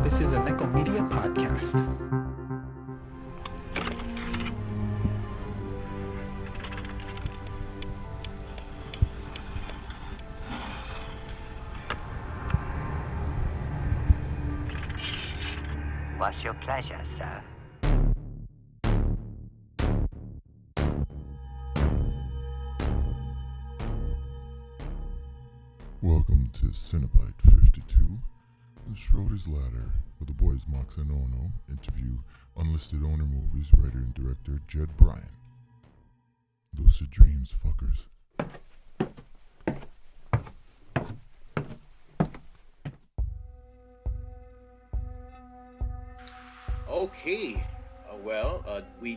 This is a Nekko Media podcast. What's your pleasure, sir? Welcome to Cinebite 52, the Schroeder's Ladder, where the boys Mox and Ono interview Unlisted Owner movies writer and director Jed Brian. Lucid dreams, fuckers. Okay,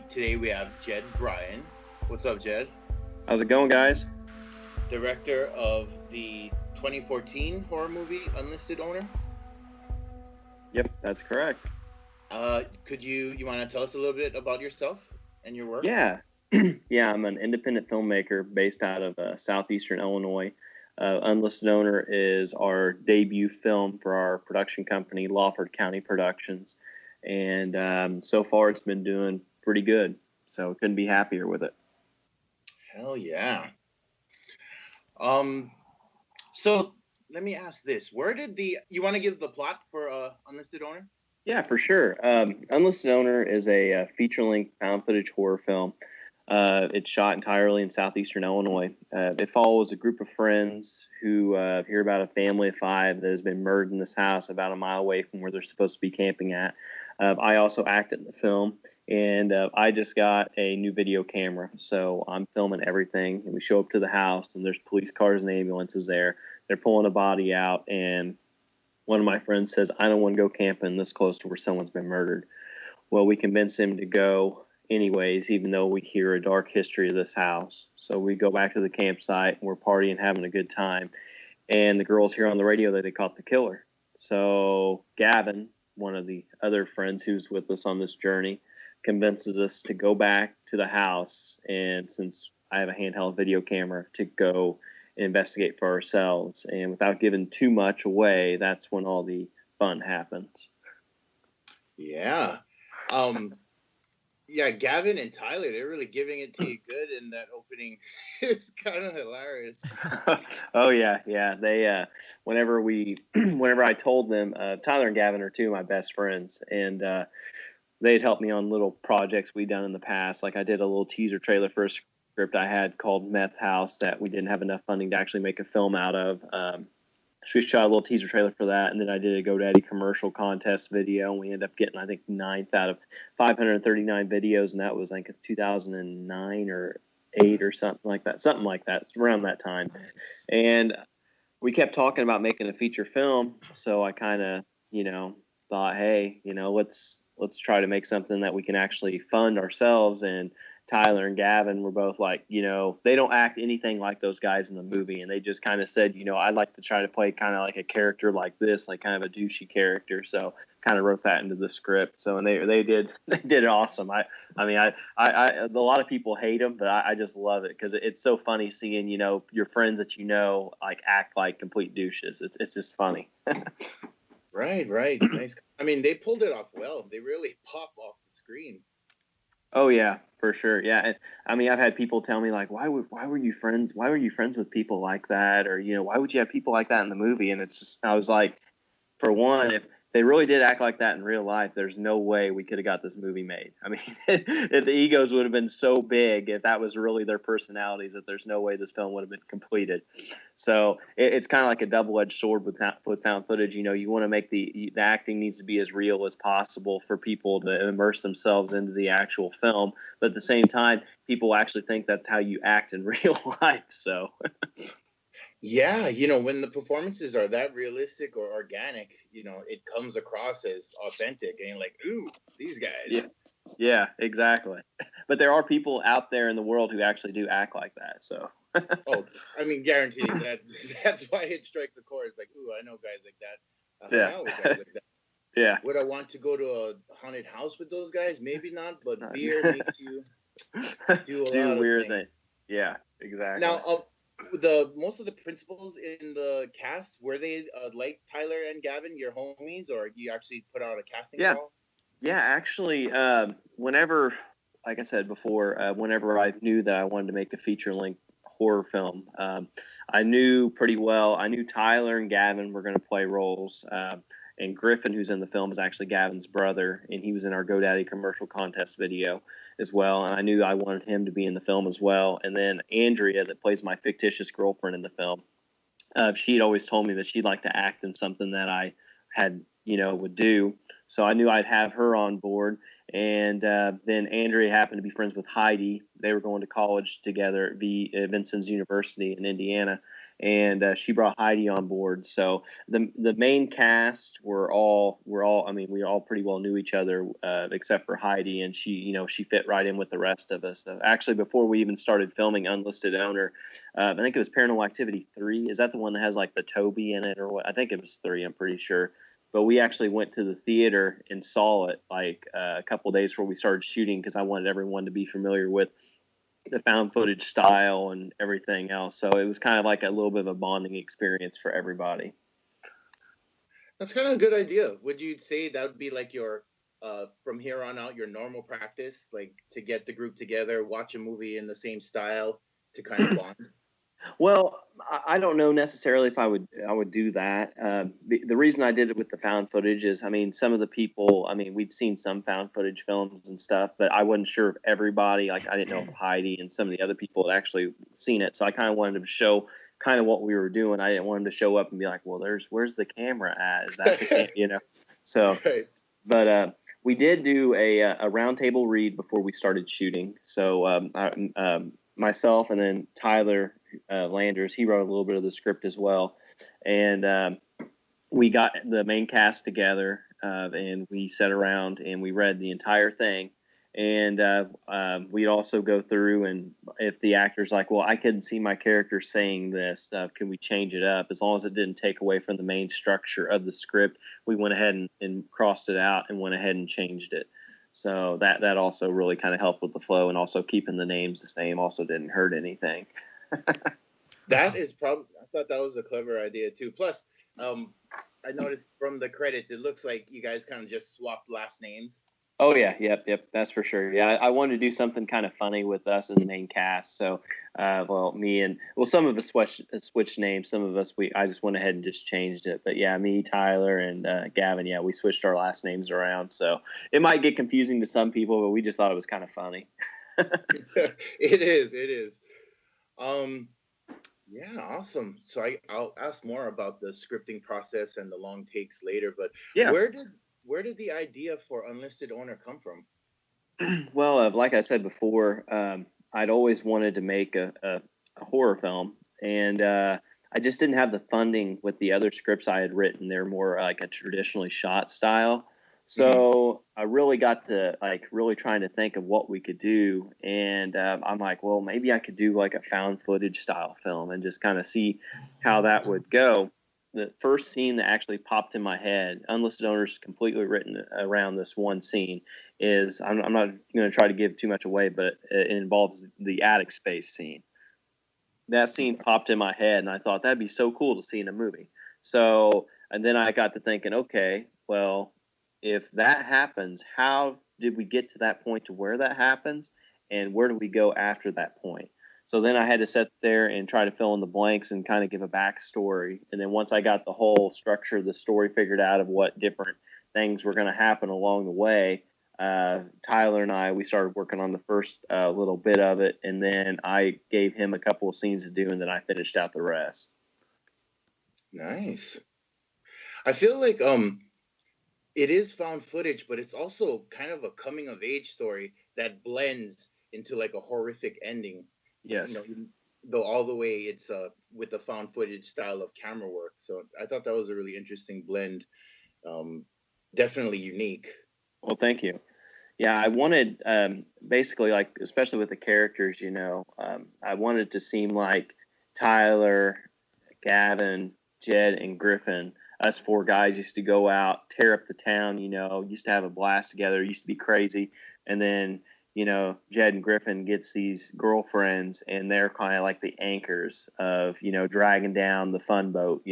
today we have Jed Brian. What's up, Jed? How's it going, guys? Director of the 2014 horror movie Unlisted Owner. Yep, that's correct. Could you want to tell us a little bit about yourself and your work? Yeah, yeah. I'm an independent filmmaker based out of southeastern Illinois. Unlisted Owner is our debut film for our production company, Lawford County Productions, and so far it's been doing pretty good. So couldn't be happier with it. Hell yeah. So let me ask this: you want to give the plot for Unlisted Owner? Yeah, for sure. Unlisted Owner is a feature-length found footage horror film. It's shot entirely in southeastern Illinois. It follows a group of friends who hear about a family of 5 that has been murdered in this house about a mile away from where they're supposed to be camping at. I also acted in the film, and I just got a new video camera, so I'm filming everything. And we show up to the house, and there's police cars and ambulances there. They're pulling a body out, and one of my friends says, "I don't want to go camping this close to where someone's been murdered." Well, we convince him to go anyways, even though we hear a dark history of this house. So we go back to the campsite, and we're partying, having a good time. And the girls hear on the radio that they caught the killer. So Gavin, one of the other friends who's with us on this journey, convinces us to go back to the house. And since I have a handheld video camera, to go investigate for ourselves. And without giving too much away, that's when all the fun happens. Yeah. Yeah, Gavin and Tyler, they're really giving it to you good in that opening. It's kind of hilarious. Oh yeah. They whenever I told them, Tyler and Gavin are 2 of my best friends, and they'd helped me on little projects we'd done in the past. Like I did a little teaser trailer for a script I had called Meth House that we didn't have enough funding to actually make a film out of. So we shot a little teaser trailer for that, and then I did a GoDaddy commercial contest video, and we ended up getting, I think, 9th out of 539 videos, and that was like 2009 or 8 or something like that. It's around that time. And we kept talking about making a feature film, so I kind of, thought, hey, let's try to make something that we can actually fund ourselves. And Tyler and Gavin were both like, they don't act anything like those guys in the movie. And they just kind of said, I'd like to try to play kind of like a character like this, like kind of a douchey character. So kind of wrote that into the script. So, and they did it awesome. I mean, a lot of people hate them, but I just love it because it's so funny seeing, your friends that like act like complete douches. It's just funny. Right. Nice. I mean, they pulled it off well. They really pop off the screen. Oh yeah, for sure. Yeah. And I mean, I've had people tell me like, why were you friends with people like that? Or, why would you have people like that in the movie? And it's just, I was like, for one, if they really did act like that in real life, there's no way we could have got this movie made. I mean, the egos would have been so big if that was really their personalities that there's no way this film would have been completed. So it's kind of like a double-edged sword with found footage. You want to make the acting needs to be as real as possible for people to immerse themselves into the actual film. But at the same time, people actually think that's how you act in real life. So. Yeah, when the performances are that realistic or organic, it comes across as authentic, and you're like, ooh, these guys. Yeah, exactly. But there are people out there in the world who actually do act like that. So. Oh, I mean, guaranteed that. That's why it strikes a chord. It's like, ooh, I know guys like that. I hang out with guys like that. Yeah. Would I want to go to a haunted house with those guys? Maybe not, but beer makes you do a lot weird of things. things. Yeah, exactly. Now, most of the principals in the cast, were they like Tyler and Gavin, your homies, or you actually put out a casting Yeah. call? Yeah, actually, whenever, like I said before, whenever I knew that I wanted to make a feature-length horror film, I knew pretty well. I knew Tyler and Gavin were going to play roles, and Griffin, who's in the film, is actually Gavin's brother, and he was in our GoDaddy commercial contest video as well. And I knew I wanted him to be in the film as well. And then Andrea, that plays my fictitious girlfriend in the film, she'd always told me that she'd like to act in something that I had, would do. So I knew I'd have her on board. And then Andrea happened to be friends with Heidi. They were going to college together at Vincennes University in Indiana. And she brought Heidi on board. So the main cast I mean, we all pretty well knew each other, except for Heidi. And she fit right in with the rest of us. Actually, before we even started filming Unlisted Owner, I think it was Paranormal Activity 3. Is that the one that has like the Toby in it or what? I think it was 3, I'm pretty sure. But we actually went to the theater and saw it like a couple of days before we started shooting, because I wanted everyone to be familiar with the found footage style and everything else. So it was kind of like a little bit of a bonding experience for everybody. That's kind of a good idea. Would you say that would be like your from here on out your normal practice, like to get the group together, watch a movie in the same style to kind of bond? Well, I don't know necessarily if I would do that. The reason I did it with the found footage is, I mean, some of the people, I mean, we'd seen some found footage films and stuff, but I wasn't sure if everybody, like I didn't know if Heidi and some of the other people had actually seen it. So I kind of wanted to show kind of what we were doing. I didn't want them to show up and be like, well, where's the camera at? Is that the So, right. But we did do a roundtable read before we started shooting. So myself and then Tyler Landers, he wrote a little bit of the script as well, and we got the main cast together and we sat around and we read the entire thing. And we'd also go through, and if the actor's like, well, I couldn't see my character saying this, can we change it up? As long as it didn't take away from the main structure of the script, we went ahead and crossed it out and went ahead and changed it. So that also really kind of helped with the flow, and also keeping the names the same also didn't hurt anything. That is probably, I thought that was a clever idea too. Plus, I noticed from the credits, it looks like you guys kind of just swapped last names. Oh yeah, yep, that's for sure. Yeah, I wanted to do something kind of funny with us in the main cast. So, some of us switched names. Some of us I just went ahead and just changed it. But yeah, me, Tyler, and Gavin, yeah, we switched our last names around. So it might get confusing to some people, but we just thought it was kind of funny. It is. Yeah, awesome. So I'll ask more about the scripting process and the long takes later. But Yeah. Where did the idea for Unlisted Owner come from? Well, like I said before, I'd always wanted to make a horror film, and I just didn't have the funding with the other scripts I had written. They're more like a traditionally shot style. So I really got to really trying to think of what we could do. And I'm like, well, maybe I could do like a found footage style film and just kind of see how that would go. The first scene that actually popped in my head, Unlisted Owner is completely written around this one scene, is I'm not going to try to give too much away, but it involves the attic space scene. That scene popped in my head, and I thought that'd be so cool to see in a movie. So, and then I got to thinking, okay, well, if that happens, how did we get to that point to where that happens, and where do we go after that point? So then I had to sit there and try to fill in the blanks and kind of give a backstory. And then once I got the whole structure of the story figured out of what different things were going to happen along the way, Tyler and we started working on the first little bit of it. And then I gave him a couple of scenes to do, and then I finished out the rest. Nice. I feel like it is found footage, but it's also kind of a coming of age story that blends into like a horrific ending. Yes. Though all the way it's with the found footage style of camera work. So I thought that was a really interesting blend. Definitely unique. Well, thank you. Yeah, I wanted basically, like, especially with the characters, I wanted to seem like Tyler, Gavin, Jed, and Griffin, us 4 guys used to go out, tear up the town, used to have a blast together, used to be crazy. And then Jed and Griffin gets these girlfriends, and they're kind of like the anchors of, dragging down the fun boat,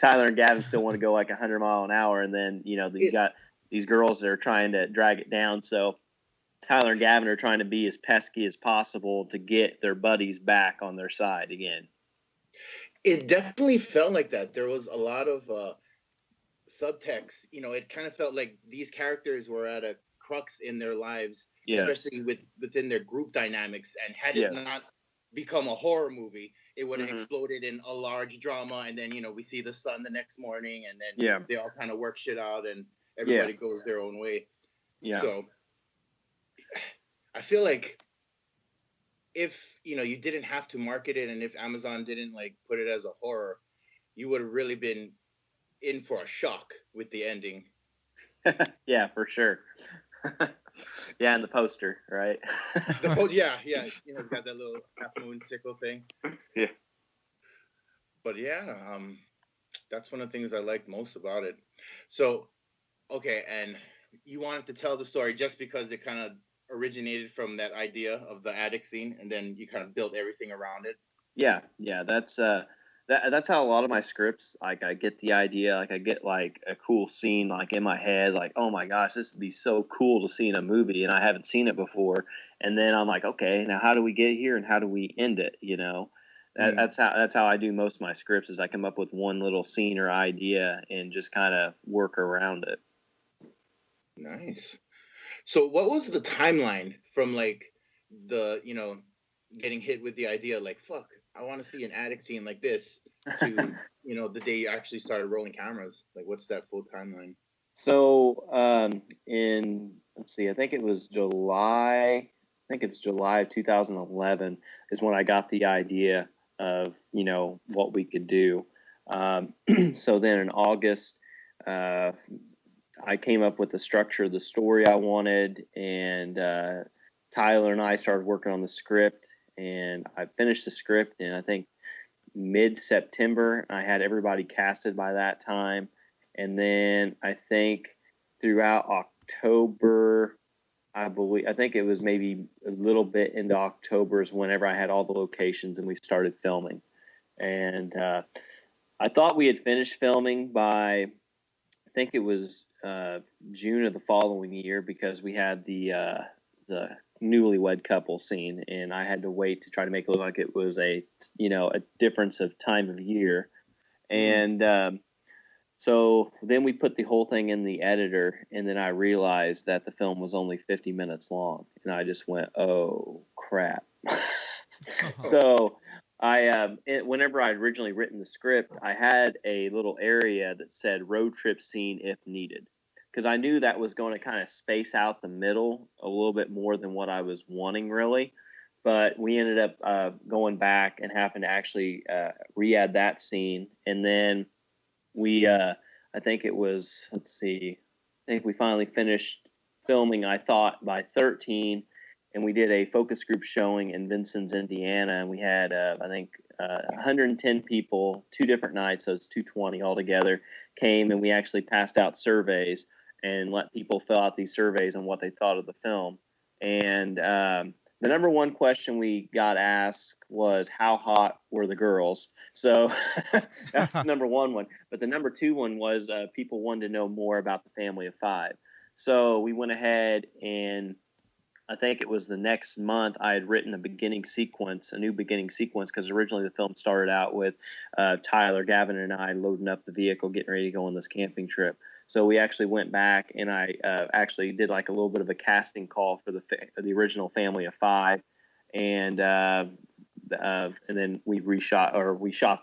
Tyler and Gavin still want to go like 100 mile an hour. And then, you got these girls that are trying to drag it down. So Tyler and Gavin are trying to be as pesky as possible to get their buddies back on their side again. It definitely felt like that. There was a lot of subtext. It kind of felt like these characters were at a crux in their lives, Yes. especially within their group dynamics. And had it not become a horror movie, it would have exploded in a large drama. And then, we see the sun the next morning, and then they all kind of work shit out, and everybody goes their own way. Yeah. So I feel like if, you didn't have to market it, and if Amazon didn't like put it as a horror, you would have really been in for a shock with the ending. Yeah, for sure. Yeah, and the poster, right? Yeah. It's got that little half moon sickle thing. Yeah. But that's one of the things I liked most about it. So, okay, and you wanted to tell the story just because it kind of originated from that idea of the attic scene, and then you kind of built everything around it. Yeah, that's that's how a lot of my scripts, like, I get the idea, like I get like a cool scene like in my head, like, oh my gosh, this would be so cool to see in a movie, and I haven't seen it before, and then I'm like, okay, now how do we get here and how do we end it? That's how I do most of my scripts, is I come up with one little scene or idea and just kind of work around it. Nice. So what was the timeline from like the, getting hit with the idea, like, fuck, I want to see an attic scene like this, to, the day you actually started rolling cameras? Like, what's that full timeline? So, let's see, I think it's July of 2011 is when I got the idea of, what we could do. So then in August, I came up with the structure of the story I wanted, and Tyler and I started working on the script, and I finished the script in, I think, mid-September. I had everybody casted by that time. And then I think throughout October, I think it was maybe a little bit into October is whenever I had all the locations and we started filming. And I thought we had finished filming by, I think it was June of the following year, because we had the newlywed couple scene, and I had to wait to try to make it look like it was a difference of time of year. And so then we put the whole thing in the editor, and then I realized that the film was only 50 minutes long, and I just went, oh crap. So whenever I'd originally written the script, I had a little area that said road trip scene if needed, because I knew that was going to kind of space out the middle a little bit more than what I was wanting, really. But we ended up going back and having to actually re-add that scene. And then we, I think it was, I think we finally finished filming, I thought, by 13. And we did a focus group showing in Vincennes, Indiana. And we had, I think, 110 people, 2 different nights, so it's 220 altogether, came, and we actually passed out surveys and let people fill out these surveys on what they thought of the film. And the number one question we got asked was, how hot were the girls? So that's the number one. But the number 2 one was people wanted to know more about the family of 5. So we went ahead, and I think it was the next month I had written a new beginning sequence, because originally the film started out with Tyler, Gavin, and I loading up the vehicle, getting ready to go on this camping trip. So we actually went back, and I actually did like a little bit of a casting call for the original family of 5, and then we shot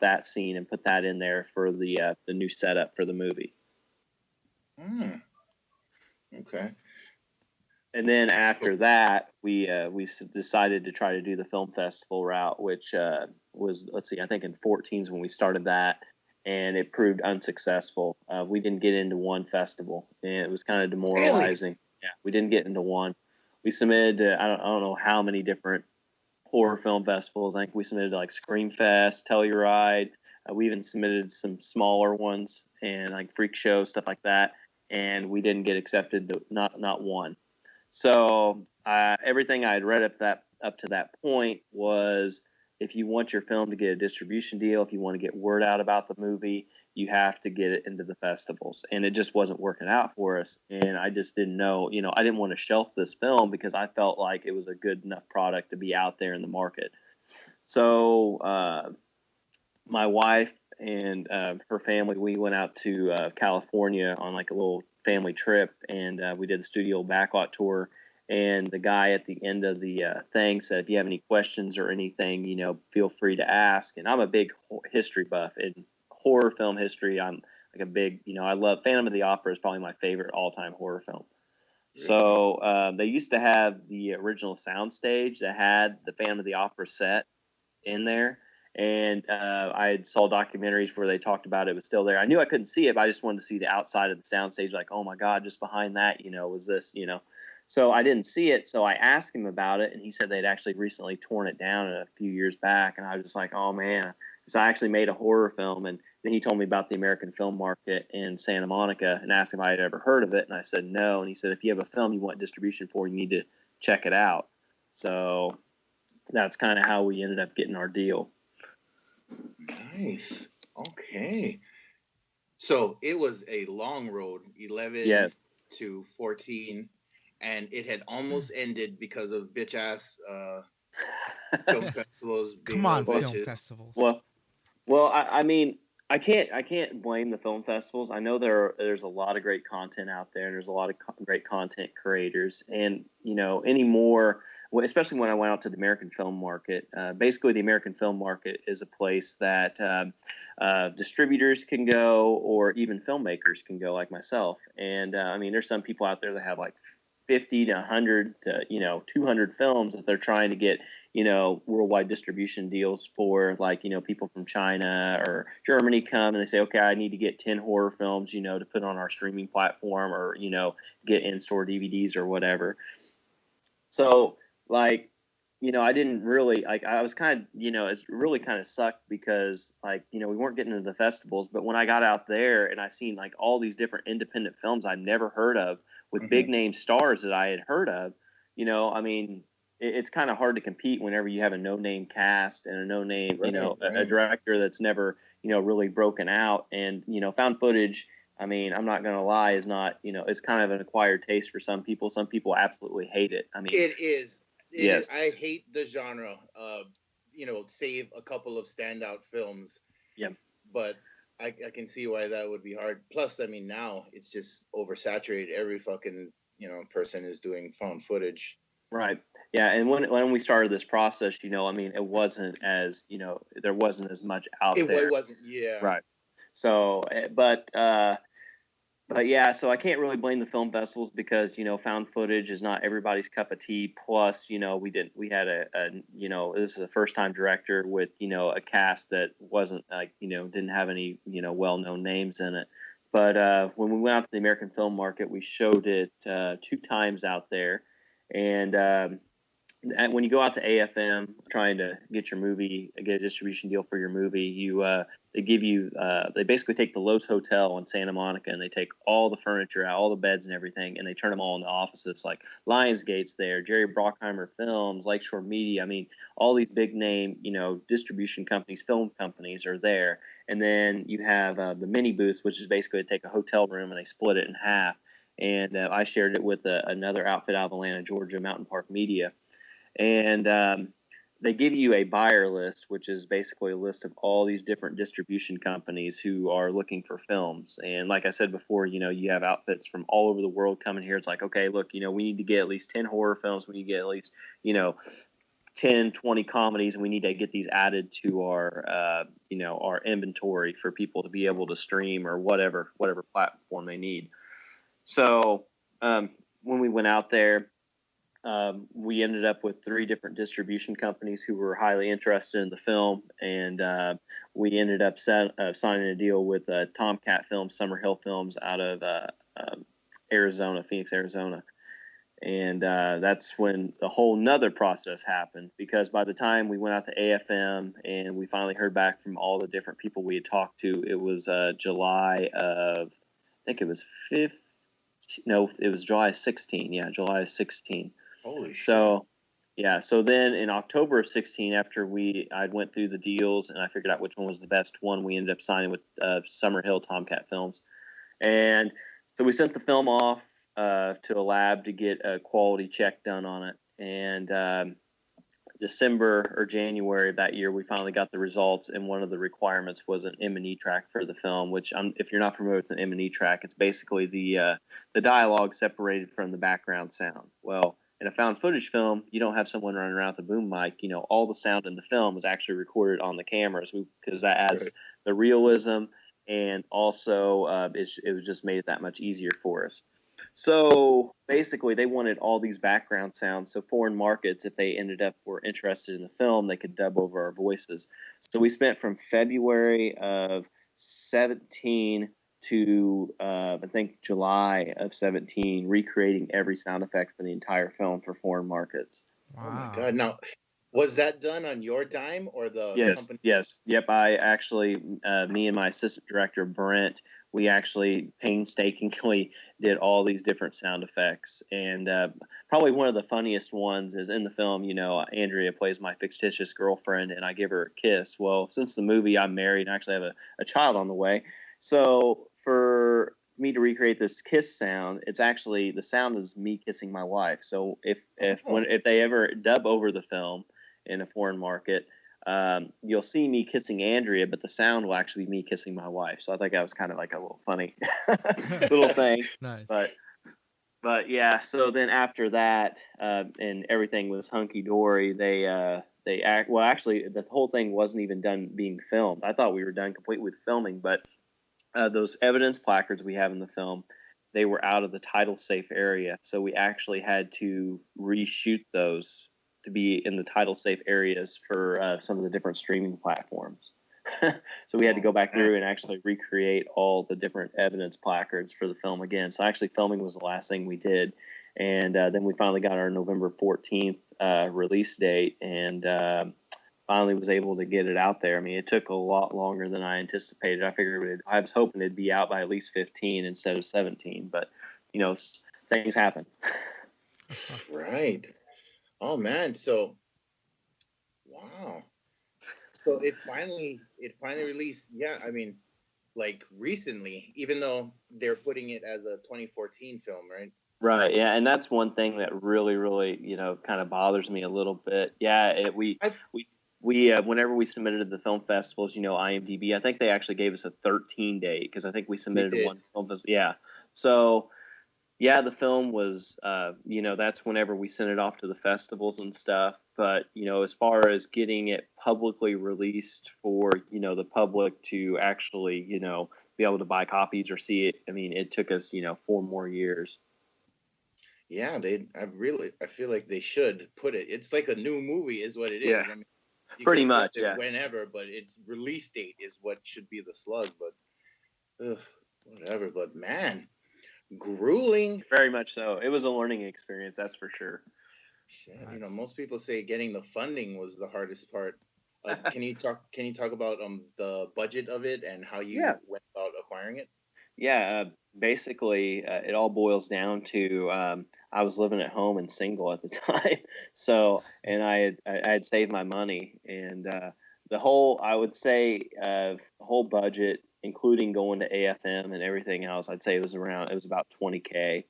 that scene and put that in there for the new setup for the movie. Okay. And then after that, we decided to try to do the film festival route, which was, I think in 14 is when we started that, and it proved unsuccessful. We didn't get into one festival, and it was kind of demoralizing. Really? Yeah, we didn't get into one. We submitted to, I don't know how many different horror film festivals. I think we submitted to like Screamfest, Telluride. We even submitted some smaller ones and like Freak Show, stuff like that, and we didn't get accepted to not one. So everything I had read up to that point was, if you want your film to get a distribution deal, if you want to get word out about the movie, you have to get it into the festivals. And it just wasn't working out for us. And I just didn't know, I didn't want to shelf this film because I felt like it was a good enough product to be out there in the market. So my wife and her family, we went out to California on like a little family trip, and we did the studio backlot tour. And the guy at the end of the thing said, if you have any questions or anything, feel free to ask. And I'm a big history buff. In horror film history, I'm like a big, I love Phantom of the Opera is probably my favorite all-time horror film. So they used to have the original soundstage that had the Phantom of the Opera set in there. And I saw documentaries where they talked about it was still there. I knew I couldn't see it, but I just wanted to see the outside of the soundstage. Like, oh my God, just behind that, was this, So I didn't see it. So I asked him about it, and he said they'd actually recently torn it down a few years back. And I was just like, oh man, because I actually made a horror film. And then he told me about the American film market in Santa Monica and asked if I had ever heard of it. And I said no. And he said, if you have a film you want distribution for, you need to check it out. So that's kind of how we ended up getting our deal. Nice. Okay. So it was a long road, 11 to 14, and it had almost ended because of bitch ass film festivals. Come on, film bitches. festivals. Well, I mean, I can't blame the film festivals. I know there's a lot of great content out there, and there's a lot of great content creators. And anymore, especially when I went out to the American film market, basically the American film market is a place that distributors can go, or even filmmakers can go, like myself. And I mean, there's some people out there that have like 50 to 100 to 200 films that they're trying to get worldwide distribution deals for, like people from China or Germany come and they say, okay, I need to get 10 horror films to put on our streaming platform, or get in-store DVDs or whatever. So like I didn't really I was kind of it's really kind of sucked because we weren't getting into the festivals. But when I got out there and I seen like all these different independent films I'd never heard of with big name stars that I had heard of, I mean, it's kind of hard to compete whenever you have a no-name cast and a no-name, a director that's never, really broken out. And, found footage, I mean, I'm not going to lie, is not, it's kind of an acquired taste for some people. Some people absolutely hate it. I mean, it is. Yes. I hate the genre. Save a couple of standout films. Yeah. But I can see why that would be hard. Plus, I mean, now it's just oversaturated. Every fucking, person is doing found footage. Right. Yeah. And when we started this process, I mean, it wasn't as, there wasn't as much out there. It wasn't. Yeah. Right. So, but yeah, so I can't really blame the film festivals because, found footage is not everybody's cup of tea. Plus, we had this is a first time director with, a cast that wasn't didn't have any, well-known names in it. But when we went out to the American film market, we showed it 2 times out there. And when you go out to AFM trying to get a distribution deal for your movie, they give you they basically take the Lowe's Hotel in Santa Monica and they take all the furniture out, all the beds and everything, and they turn them all into offices. Like Lionsgate's there, Jerry Bruckheimer Films, Lakeshore Media. I mean, all these big name distribution companies, film companies are there. And then you have the mini booths, which is basically they take a hotel room and they split it in half. And I shared it with another outfit out of Atlanta, Georgia, Mountain Park Media. And they give you a buyer list, which is basically a list of all these different distribution companies who are looking for films. And like I said before, you have outfits from all over the world coming here. It's like, okay, look, we need to get at least 10 horror films. We need to get at least, 10, 20 comedies, and we need to get these added to our, our inventory for people to be able to stream or whatever platform they need. So when we went out there, we ended up with 3 different distribution companies who were highly interested in the film, and we ended up signing a deal with Tomcat Films, Summerhill Films out of Arizona, Phoenix, Arizona. And that's when the whole nother process happened, because by the time we went out to AFM and we finally heard back from all the different people we had talked to, it was July of, I think it was No, it was July 16. Yeah, July 16. Holy shit. So, yeah. So then in October of 16, after I went through the deals and I figured out which one was the best one, we ended up signing with Summerhill Tomcat Films. And so we sent the film off to a lab to get a quality check done on it. And December or January of that year, we finally got the results, and one of the requirements was an M&E track for the film, which if you're not familiar with an M&E track, it's basically the dialogue separated from the background sound. Well, in a found footage film, you don't have someone running around with a boom mic. All the sound in the film was actually recorded on the cameras because that adds the realism, and also it was just made it that much easier for us. So basically, they wanted all these background sounds. So foreign markets, if they were interested in the film, they could dub over our voices. So we spent from February of 17 to I think July of 17 recreating every sound effect for the entire film for foreign markets. Wow. Oh my God! Now, was that done on your dime or the company? Yes. Yep. I actually, me and my assistant director Brent, we actually painstakingly did all these different sound effects. And probably one of the funniest ones is in the film. Andrea plays my fictitious girlfriend, and I give her a kiss. Well, since the movie, I'm married and actually have a child on the way. So for me to recreate this kiss sound, it's actually the sound is me kissing my wife. So if they ever dub over the film in a foreign market, you'll see me kissing Andrea, but the sound will actually be me kissing my wife. So I think that was kind of like a little funny little thing. Nice. But yeah. So then after that, and everything was hunky dory. Actually, the whole thing wasn't even done being filmed. I thought we were done completely with filming, but those evidence placards we have in the film, they were out of the title safe area. So we actually had to reshoot those to be in the title safe areas for some of the different streaming platforms. So we had to go back through and actually recreate all the different evidence placards for the film again. So actually filming was the last thing we did. And then we finally got our November 14th release date, and finally was able to get it out there. I mean, it took a lot longer than I anticipated. I was hoping it'd be out by at least 15 instead of 17, but things happen. Right. Oh man. So, wow. So it finally released. Yeah. I mean, like recently, even though they're putting it as a 2014 film, right? Right. Yeah. And that's one thing that really, really, kind of bothers me a little bit. Yeah. We whenever we submitted to the film festivals, IMDb, I think they actually gave us a 13 date because I think we submitted to one film festival. Yeah. So, yeah, the film was, that's whenever we sent it off to the festivals and stuff. But, as far as getting it publicly released for, the public to actually, be able to buy copies or see it, I mean, it took us, 4 more years. Yeah, I feel like they should put it. It's like a new movie is what it is. Yeah. I mean, pretty much, yeah. Whenever, but its release date is what should be the slug. But whatever. But man, grueling. Very much so. It was a learning experience, that's for sure. Shit, most people say getting the funding was the hardest part. Can you talk about the budget of it and how you went about acquiring it? Yeah, basically, it all boils down to I was living at home and single at the time, so and I had saved my money, and the whole budget, including going to AFM and everything else, I'd say it was about $20K,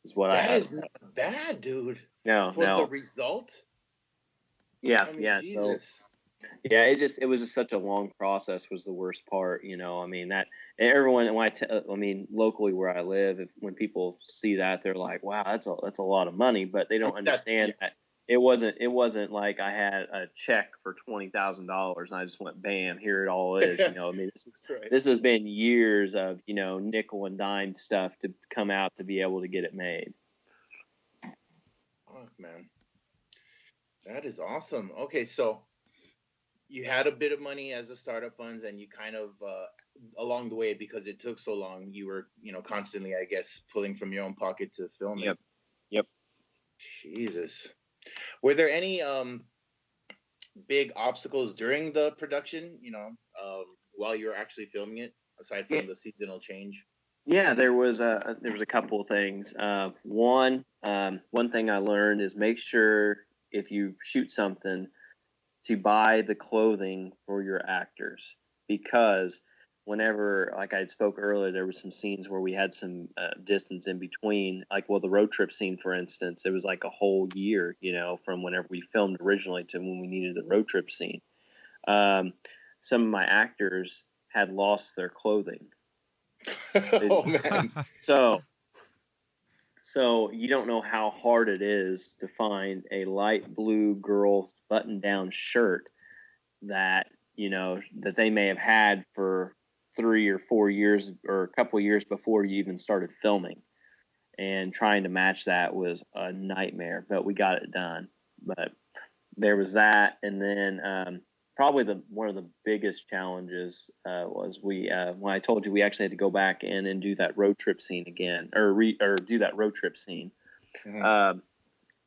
is what I had. That is not bad, dude. No. The result. Yeah, I mean, yeah. Jesus. So. Yeah, it was just such a long process was the worst part, I mean, that everyone, locally where I live, when people see that, they're like, wow, that's a lot of money, but they don't understand that it wasn't like I had a check for $20,000 and I just went, bam, here it all is, I mean, this has been years of, nickel and dime stuff to come out to be able to get it made. Oh, man. That is awesome. Okay, so you had a bit of money as a startup funds, and you kind of along the way, because it took so long, you were constantly, I guess, pulling from your own pocket to film it. Yep. Jesus. Were there any big obstacles during the production? While you were actually filming it, aside from the seasonal change? Yeah, there was a couple of things. One thing I learned is make sure if you shoot something to buy the clothing for your actors, because whenever, like I spoke earlier, there was some scenes where we had some distance in between, like, well, the road trip scene, for instance, it was like a whole year, from whenever we filmed originally to when we needed the road trip scene. um, some of my actors had lost their clothing. Oh man. so so you don't know how hard it is to find a light blue girl's button down shirt that that they may have had for 3 or 4 years or a couple of years before you even started filming, and trying to match that was a nightmare, but we got it done. But there was that, and then probably one of the biggest challenges was when I told you we actually had to go back in and do that road trip scene again, or do that road trip scene. Mhm.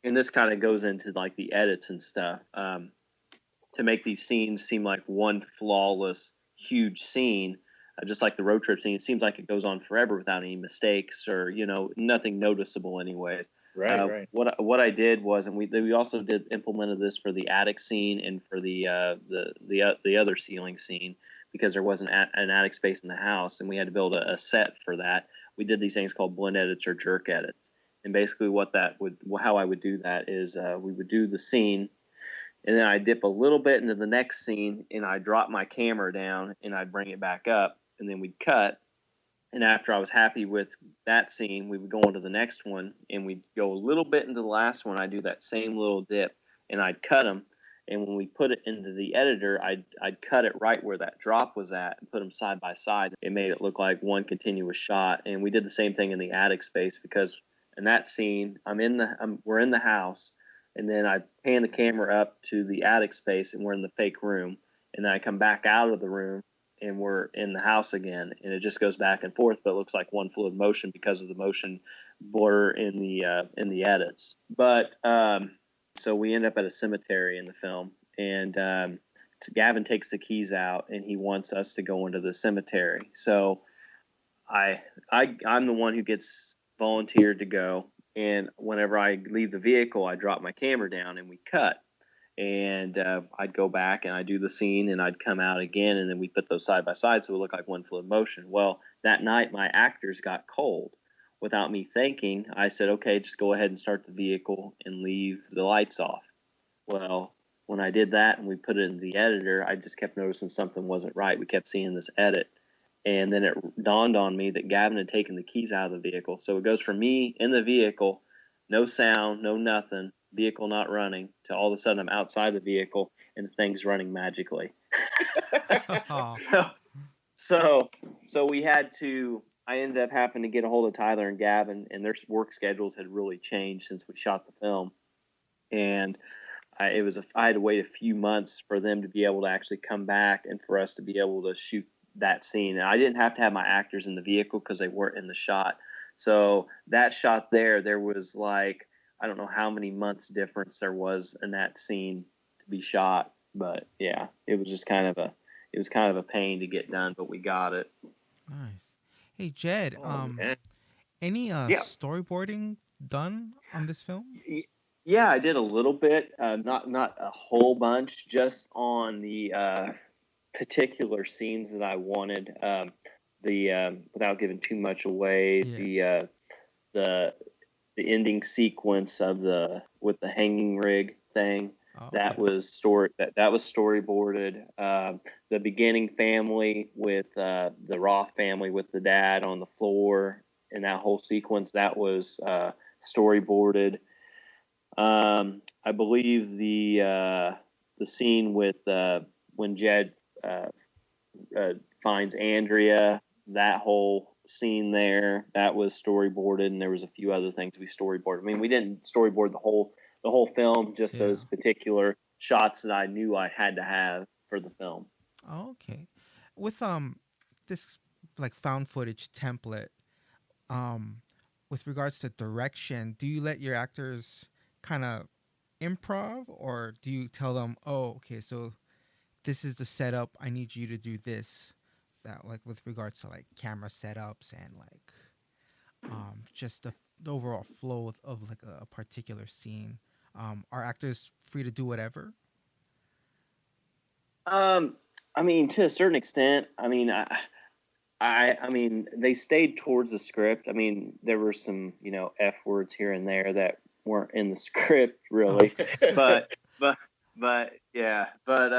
And this kind of goes into like the edits and stuff, to make these scenes seem like one flawless, huge scene. Just like the road trip scene, it seems like it goes on forever without any mistakes, or nothing noticeable, anyways. Right. What I did was, and we also implemented this for the attic scene and for the other ceiling scene, because there wasn't an attic space in the house, and we had to build a set for that. We did these things called blend edits or jerk edits, and basically how I would do that is we would do the scene, and then I dip a little bit into the next scene, and I drop my camera down, and I'd bring it back up, and then we'd cut. And after I was happy with that scene, we would go on to the next one, and we'd go a little bit into the last one. I'd do that same little dip, and I'd cut them. And when we put it into the editor, I'd cut it right where that drop was at and put them side by side. It made it look like one continuous shot. And we did the same thing in the attic space, because in that scene, we're in the house, and then I pan the camera up to the attic space, and we're in the fake room, and then I come back out of the room, and we're in the house again, and it just goes back and forth, but it looks like one fluid motion because of the motion blur in the edits. But so we end up at a cemetery in the film, and Gavin takes the keys out, and he wants us to go into the cemetery. So I'm the one who gets volunteered to go, and whenever I leave the vehicle, I drop my camera down and we cut. And I'd go back and I'd do the scene, and I'd come out again, and then we put those side by side so it looked like one fluid motion. Well, that night my actors got cold. Without me thinking, I said, okay, just go ahead and start the vehicle and leave the lights off. Well, when I did that and we put it in the editor, I just kept noticing something wasn't right. We kept seeing this edit. And then it dawned on me that Gavin had taken the keys out of the vehicle. So it goes from me in the vehicle, no sound, no nothing, vehicle not running, to all of a sudden I'm outside the vehicle and the thing's running magically. Oh, So I ended up having to get a hold of Tyler and Gavin, and their work schedules had really changed since we shot the film. And I had to wait a few months for them to be able to actually come back and for us to be able to shoot that scene. And I didn't have to have my actors in the vehicle because they weren't in the shot. So that shot there was like, I don't know how many months difference there was in that scene to be shot. But yeah, it was kind of a pain to get done, but we got it. nice. Hey, Jed, Oh man. any Yeah. storyboarding done on this film? Yeah, I did a little bit, not a whole bunch, just on the particular scenes that I wanted. Without giving too much away, Yeah. the ending sequence with the hanging rig thing. Oh, That okay. was that was storyboarded. The beginning family with the Roth family with the dad on the floor, and that whole sequence, that was storyboarded. I believe the scene with when Jed finds Andrea, that whole scene there, that was storyboarded, and there was a few other things we storyboarded. I mean, we didn't storyboard the whole film, just Yeah. those particular shots that I knew I had to have for the film. Oh, okay. With this like found footage template, um, with regards to direction, do you let your actors kind of improv, or do you tell them, "Oh, okay, so this is the setup. I need you to do this," that, like with regards to like camera setups and like just the overall flow of like a particular scene? Are actors free to do whatever? I mean, to a certain extent. I mean, I mean, they stayed towards the script. I mean, there were some, F words here and there that weren't in the script really, but yeah. But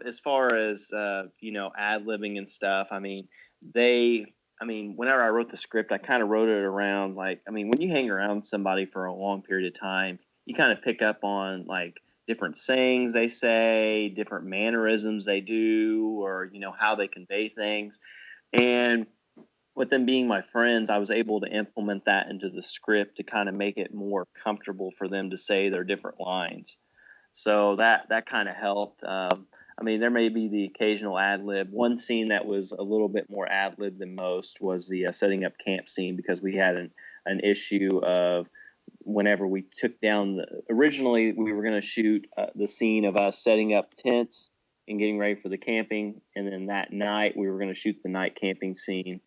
as far as ad-libbing and stuff, I mean, whenever I wrote the script, I kind of wrote it around like, I mean, when you hang around somebody for a long period of time, you kind of pick up on like different sayings they say, different mannerisms they do, or how they convey things. And with them being my friends, I was able to implement that into the script to kind of make it more comfortable for them to say their different lines. So that kind of helped. I mean, there may be the occasional ad lib. One scene that was a little bit more ad lib than most was the setting up camp scene, because we had an issue of whenever we took down originally we were going to shoot the scene of us setting up tents and getting ready for the camping, and then that night we were going to shoot the night camping scene.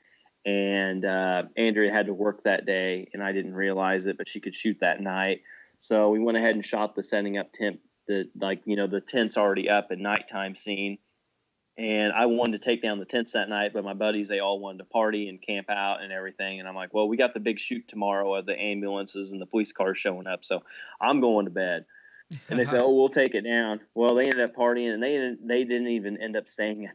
And Andrea had to work that day, and I didn't realize it, but she could shoot that night. So we went ahead and shot the setting up tent, the tent's already up at nighttime scene. And I wanted to take down the tents that night, but my buddies, they all wanted to party and camp out and everything. And I'm like, well, we got the big shoot tomorrow of the ambulances and the police cars showing up, so I'm going to bed. And they said, oh, we'll take it down. Well, they ended up partying, and they didn't even end up staying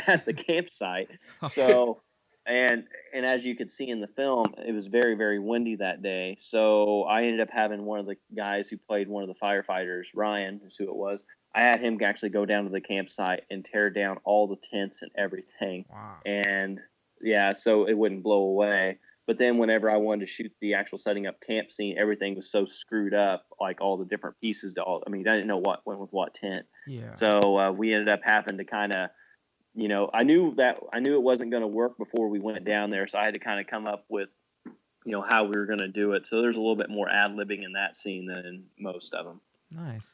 at the campsite. So, and as you could see in the film, it was very, very windy that day. So I ended up having one of the guys who played one of the firefighters, Ryan is who it was. I had him actually go down to the campsite and tear down all the tents and everything. Wow. And yeah, so it wouldn't blow away. But then whenever I wanted to shoot the actual setting up camp scene, everything was so screwed up, like all the different pieces. I didn't know what went with what tent. Yeah. So we ended up having to kind of, I knew it wasn't going to work before we went down there. So I had to kind of come up with, how we were going to do it. So there's a little bit more ad-libbing in that scene than in most of them. Nice.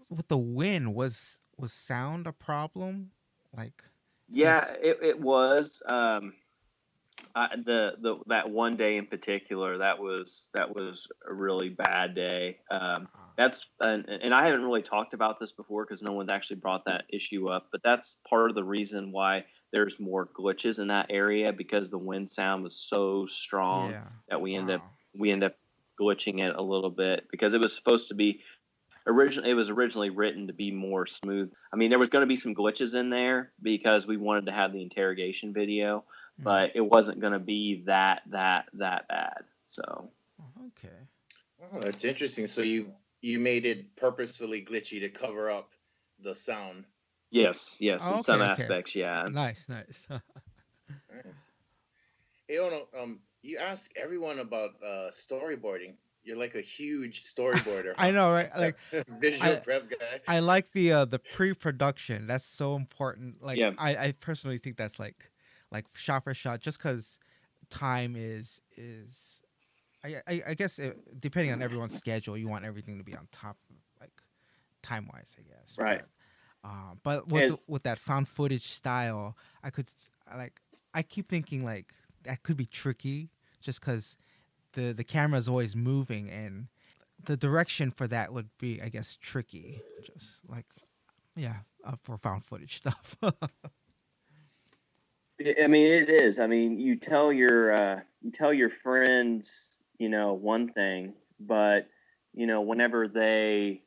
With the wind, was sound a problem? Like, yeah, it was. That one day in particular, that was a really bad day. That's and I haven't really talked about this before because no one's actually brought that issue up. But that's part of the reason why there's more glitches in that area, because the wind sound was so strong that we end up glitching it a little bit, because it was supposed to be. It was originally written to be more smooth. I mean, there was going to be some glitches in there because we wanted to have the interrogation video, but it wasn't going to be that bad. So. Okay. Oh, that's interesting. So you made it purposefully glitchy to cover up the sound. Yes, in some okay. aspects, yeah. Nice. Nice. Hey, Ono, you ask everyone about storyboarding. You're like a huge storyboarder. I know, right? Like visual prep guy. I like the pre-production. That's so important. Like, yeah. I personally think that's like shot for shot, just because time is I guess depending on everyone's schedule, you want everything to be on top, like time wise, I guess. Right. But with that found footage style, I keep thinking like that could be tricky, just because the camera is always moving, and the direction for that would be, I guess, tricky. Just like, for found footage stuff. I mean, it is. I mean, you tell your friends, one thing, but whenever they,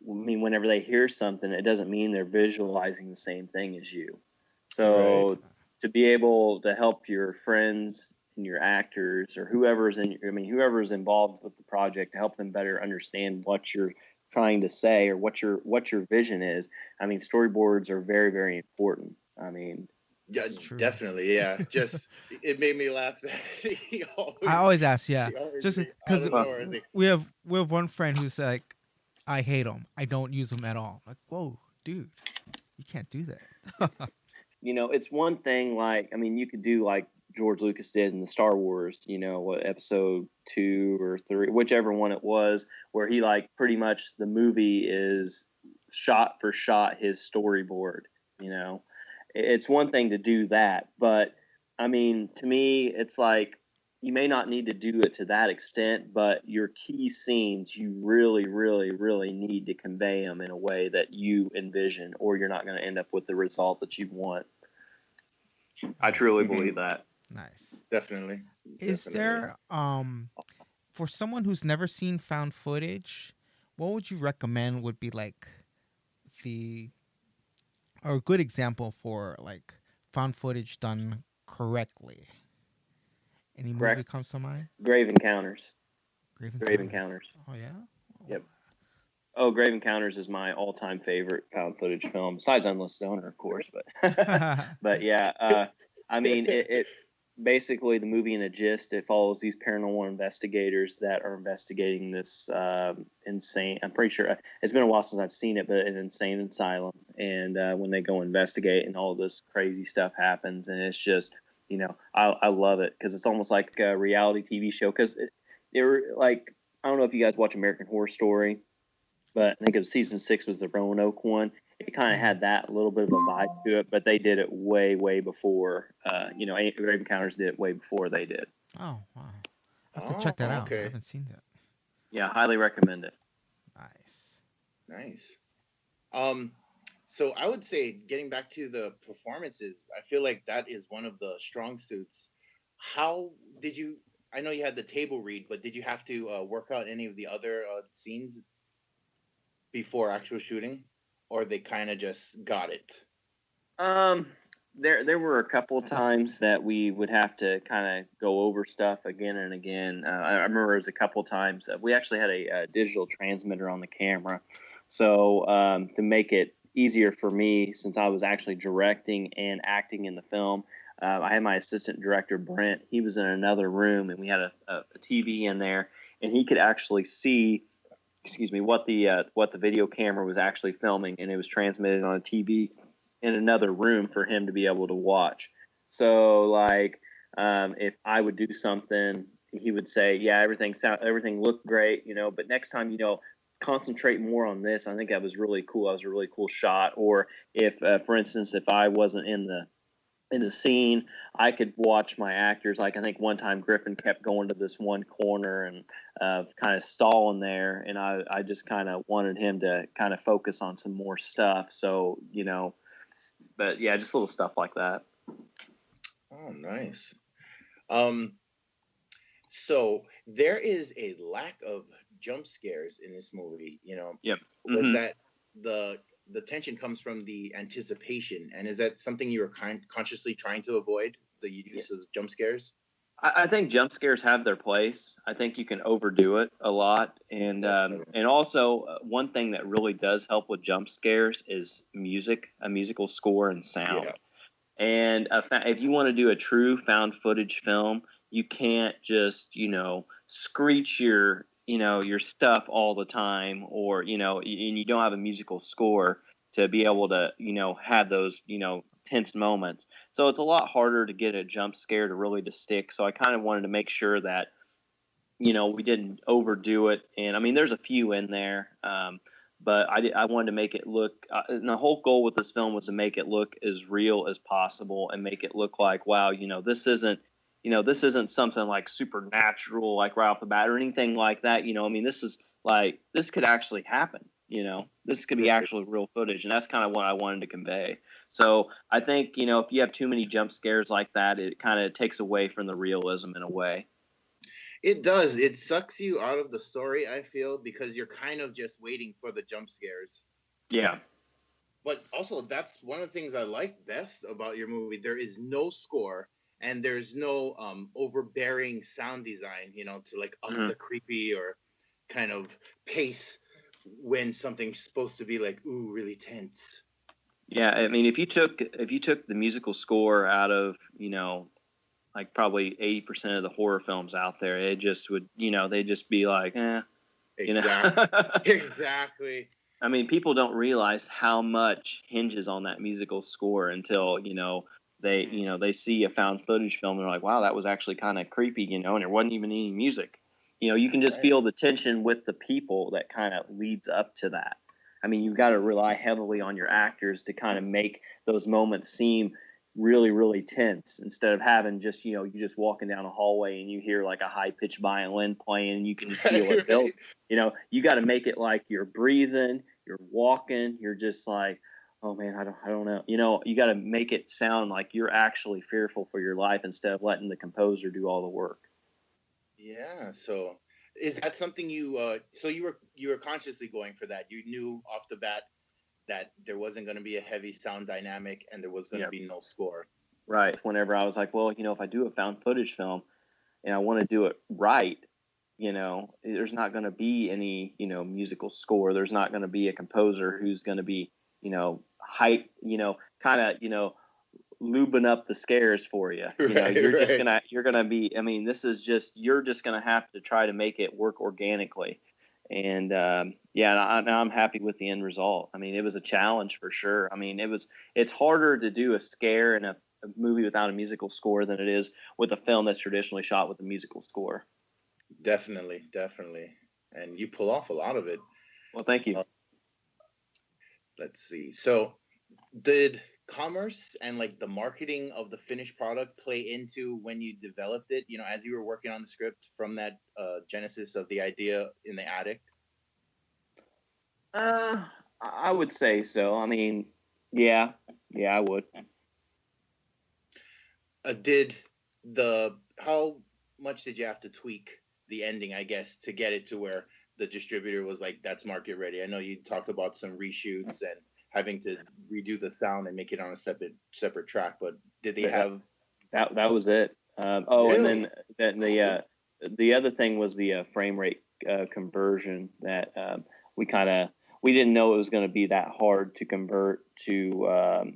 whenever they hear something, it doesn't mean they're visualizing the same thing as you. So to be able to help your friends and your actors, or whoever's involved with the project, to help them better understand what you're trying to say or what your vision is. I mean, storyboards are very, very important. I mean, yeah, definitely. Yeah, just it made me laugh. I always ask, just because we have one friend who's like, I hate them. I don't use them at all. I'm like, whoa, dude, you can't do that. It's one thing. Like, I mean, you could do like George Lucas did in the Star Wars, what, episode 2 or 3, whichever one it was, where he like pretty much the movie is shot for shot his storyboard, it's one thing to do that, but I mean, to me, it's like you may not need to do it to that extent, but your key scenes, you really, really, really need to convey them in a way that you envision, or you're not going to end up with the result that you want. I truly believe that. Nice. Definitely. Is there for someone who's never seen found footage, what would you recommend would be like or a good example for like found footage done correctly? Any movie comes to mind? Grave Encounters. Grave Encounters. Oh yeah. Yep. Oh, Grave Encounters is my all-time favorite found footage film, besides Unlisted Owner, of course. But but yeah, I mean, it basically, the movie in a gist, it follows these paranormal investigators that are investigating this insane. I'm pretty sure it's been a while since I've seen it, but an insane asylum. And when they go investigate, and all this crazy stuff happens, and it's just, I love it because it's almost like a reality TV show. Because they were like, I don't know if you guys watch American Horror Story, but I think it was season 6 was the Roanoke one. It kind of had that little bit of a vibe to it, but they did it way, way before. Grave Encounters did it way before they did. Oh, wow. I have to check that out. Okay. I haven't seen that. Yeah, highly recommend it. Nice. So I would say, getting back to the performances, I feel like that is one of the strong suits. How did you? I know you had the table read, but did you have to work out any of the other scenes before actual shooting, or they kind of just got it? There were a couple of times that we would have to kind of go over stuff again and again. I remember there was a couple of times we actually had a digital transmitter on the camera, so to make it easier for me, since I was actually directing and acting in the film, I had my assistant director Brent. He was in another room, and we had a TV in there, and he could actually see, what the video camera was actually filming, and it was transmitted on a TV in another room for him to be able to watch. So like, if I would do something, he would say, yeah, everything looked great, but next time, concentrate more on this. I think that was really cool. That was a really cool shot. Or if, for instance, if I wasn't in the scene, I could watch my actors. Like, I think one time Griffin kept going to this one corner and kind of stalling there, and I just kind of wanted him to kind of focus on some more stuff. So, but yeah, just little stuff like that. Oh, nice. So there is a lack of jump scares in this movie. Yep. Was that the tension comes from the anticipation, and is that something you're consciously trying to avoid, the use of jump scares? I think jump scares have their place. I think you can overdo it a lot, and also one thing that really does help with jump scares is a musical score and sound. Yeah. And if you want to do a true found footage film, you can't just screech your stuff all the time, or and you don't have a musical score to be able to have those tense moments. So it's a lot harder to get a jump scare to stick. So I kind of wanted to make sure that we didn't overdo it. And I mean, there's a few in there, but I wanted to make it look. And the whole goal with this film was to make it look as real as possible and make it look like, wow, this isn't something like supernatural, like right off the bat or anything like that. I mean, this could actually happen. This could be actual real footage, and that's kind of what I wanted to convey. So I think, if you have too many jump scares like that, it kind of takes away from the realism in a way. It does. It sucks you out of the story, I feel, because you're kind of just waiting for the jump scares. Yeah. But also, that's one of the things I like best about your movie. There is no score, and there's no overbearing sound design, to like up the creepy or kind of pace when something's supposed to be like, ooh, really tense. Yeah, I mean, if you took the musical score out of, like probably 80% of the horror films out there, it just would, they'd just be like, Exactly. Exactly. I mean, people don't realize how much hinges on that musical score until, they see a found footage film and they're like, wow, that was actually kind of creepy, and there wasn't even any music. You can just feel the tension with the people that kind of leads up to that. I mean, you've got to rely heavily on your actors to kind of make those moments seem really, really tense, instead of having just, you just walking down a hallway and you hear like a high pitched violin playing and you can just feel it build. You got to make it like you're breathing, you're walking, you're just like, oh man, I don't know. You got to make it sound like you're actually fearful for your life instead of letting the composer do all the work. Yeah. So is that something so you were consciously going for that? You knew off the bat that there wasn't going to be a heavy sound dynamic and there was going to be no score. Right. Whenever I was like, well, if I do a found footage film and I want to do it right, there's not going to be any, musical score. There's not going to be a composer who's going to be, hype, kind of, lubing up the scares for you. You're gonna be. I mean, you're just gonna have to try to make it work organically. And I'm happy with the end result. I mean, it was a challenge for sure. I mean, it's harder to do a scare in a movie without a musical score than it is with a film that's traditionally shot with a musical score. Definitely. And you pull off a lot of it. Well, thank you. Let's see. So did commerce and like the marketing of the finished product play into when you developed it, as you were working on the script from that genesis of the idea in the attic? I would say so. I mean, yeah, I would. How much did you have to tweak the ending, I guess, to get it to where the distributor was like, that's market ready? I know you talked about some reshoots and having to redo the sound and make it on a separate track, but did they have that was it? Really? And then the other thing was the frame rate conversion that we didn't know it was going to be that hard to convert to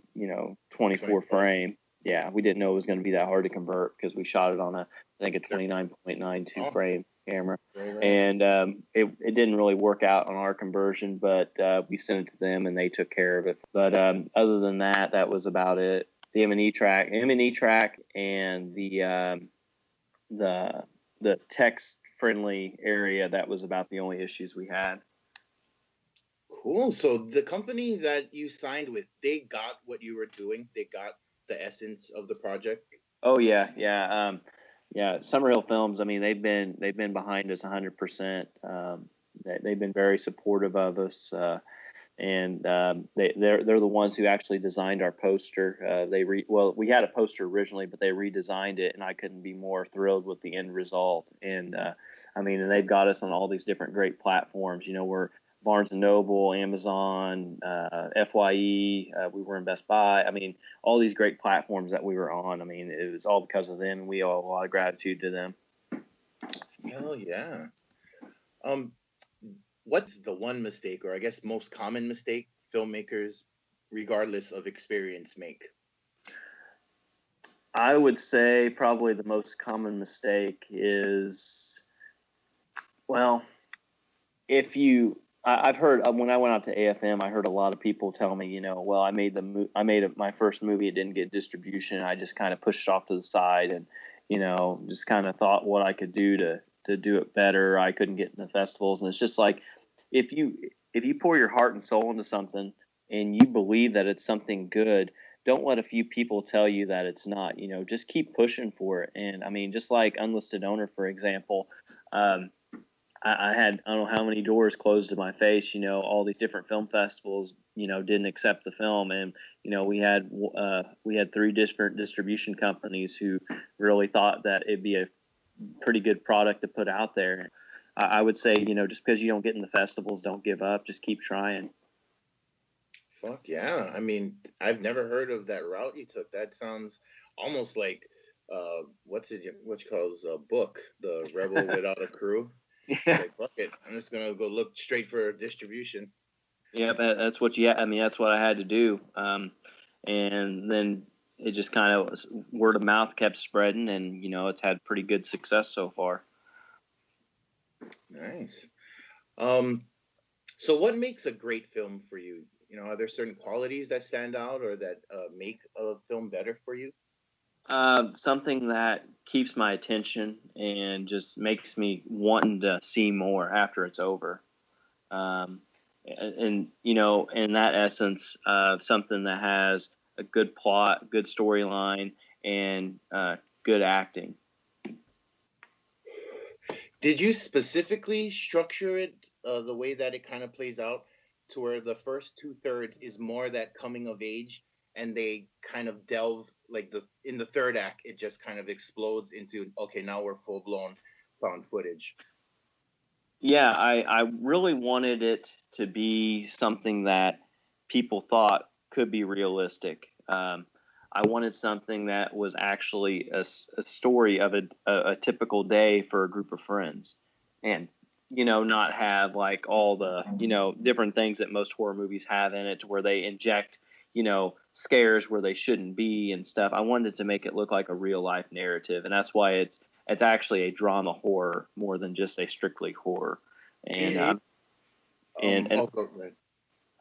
24 frame. Yeah, we didn't know it was going to be that hard to convert because we shot it on a 29.92 frame camera. Right. And it didn't really work out on our conversion, but we sent it to them and they took care of it. But other than that, that was about it. The M&E track and the text friendly area, that was about the only issues we had. Cool. So the company that you signed with, they got what you were doing. They got the essence of the project. Oh yeah. Summerhill Films. I mean, they've been behind us 100%. They've been very supportive of us, and they're the ones who actually designed our poster. We had a poster originally, but they redesigned it, and I couldn't be more thrilled with the end result. And and they've got us on all these different great platforms. We're Barnes & Noble, Amazon, FYE, we were in Best Buy. I mean, all these great platforms that we were on. I mean, it was all because of them, and we owe a lot of gratitude to them. Hell yeah. What's the one mistake, or I guess most common mistake, filmmakers, regardless of experience, make? I would say probably the most common mistake is, I've heard when I went out to AFM, I heard a lot of people tell me, I made my first movie. It didn't get distribution. I just kind of pushed it off to the side and, just kind of thought what I could do to do it better. I couldn't get in the festivals. And it's just like, if you pour your heart and soul into something and you believe that it's something good, don't let a few people tell you that it's not. Just keep pushing for it. And I mean, just like Unlisted Owner, for example, I had, I don't know how many doors closed to my face. All these different film festivals, didn't accept the film, and we had 3 different distribution companies who really thought that it'd be a pretty good product to put out there. I would say, just because you don't get in the festivals, don't give up. Just keep trying. Fuck yeah! I mean, I've never heard of that route you took. That sounds almost like what you calls a book, The Rebel Without a Crew. Yeah. Like, fuck it. I'm just gonna go look straight for distribution. Yeah, that's what that's what I had to do. And then it just kind of word of mouth kept spreading, and it's had pretty good success so far. Nice. So what makes a great film for you? Are there certain qualities that stand out or that make a film better for you? Something that keeps my attention and just makes me wanting to see more after it's over. and in that essence, something that has a good plot, good storyline, and good acting. Did you specifically structure it the way that it kind of plays out, to where the first 2/3 is more that coming of age, and they kind of delve like in the third act, it just kind of explodes into, okay, now we're full blown found footage. Yeah, I really wanted it to be something that people thought could be realistic. I wanted something that was actually a story of a typical day for a group of friends, and not have like all the different things that most horror movies have in it, to where they inject scares where they shouldn't be and stuff. I wanted to make it look like a real life narrative, and that's why it's actually a drama horror more than just a strictly horror. And Also, right.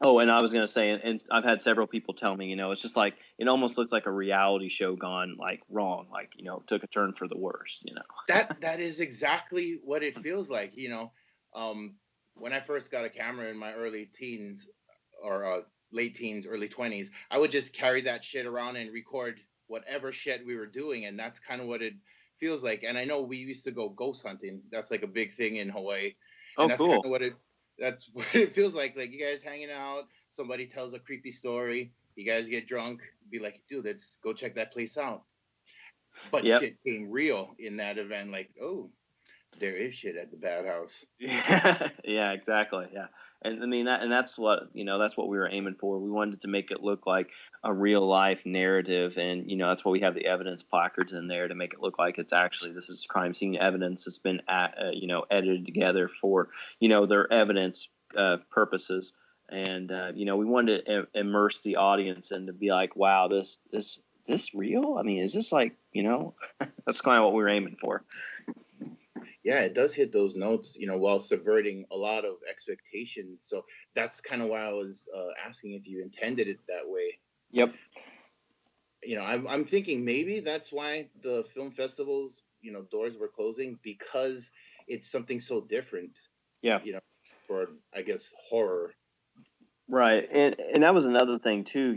oh, and I was gonna say, and I've had several people tell me, it's just like it almost looks like a reality show gone like wrong, like took a turn for the worse. That is exactly what it feels like. When I first got a camera in my early teens, or late teens, early 20s, I would just carry that shit around and record whatever shit we were doing, and that's kind of what it feels like. And I know we used to go ghost hunting. That's like a big thing in Hawaii, and Oh, that's cool. kind of that's what it feels like. Like, you guys hanging out, somebody tells a creepy story, you guys get drunk, be like, dude, let's go check that place out. But Yep. shit came real in that event. Like, oh, there is shit at the bad house. Yeah, exactly. Yeah. And I mean that's what that's what we were aiming for. We wanted to make it look like a real life narrative, and that's why we have the evidence placards in there, to make it look like it's actually, this is crime scene evidence that's been edited together for their evidence purposes. And we wanted to immerse the audience and to be like, wow, this real? I mean, is this like that's kind of what we were aiming for. Yeah, it does hit those notes, while subverting a lot of expectations. So that's kind of why I was asking if you intended it that way. Yep. I'm thinking maybe that's why the film festivals, doors were closing, because it's something so different. Yeah. For, I guess, horror. Right, and that was another thing too.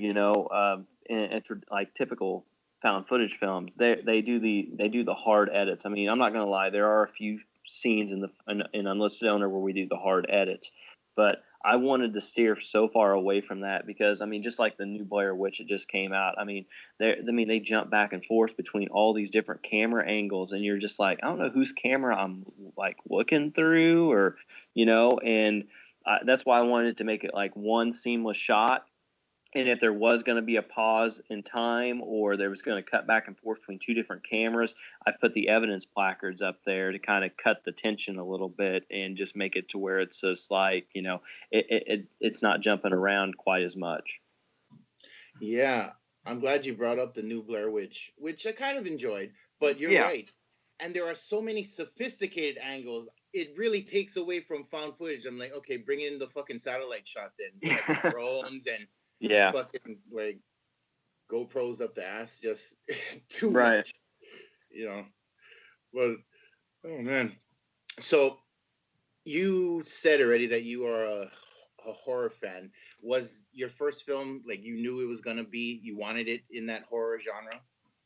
Like typical found footage films, they do the hard edits. I mean, I'm not gonna lie, there are a few scenes in Unlisted Owner where we do the hard edits, but I wanted to steer so far away from that, because I mean, just like the new Blair Witch that just came out, I mean, they jump back and forth between all these different camera angles, and you're just like, I don't know whose camera I'm like looking through, or and that's why I wanted to make it like one seamless shot. And if there was going to be a pause in time, or there was going to cut back and forth between two different cameras, I put the evidence placards up there to kind of cut the tension a little bit, and just make it to where it's just like, it's not jumping around quite as much. Yeah, I'm glad you brought up the new Blair Witch, which I kind of enjoyed, but you're right. And there are so many sophisticated angles. It really takes away from found footage. I'm like, okay, bring in the fucking satellite shot then. Like drones and fucking like GoPros up the ass, just too much. But oh man. So you said already that you are a horror fan. Was your first film like you knew it was gonna be? You wanted it in that horror genre?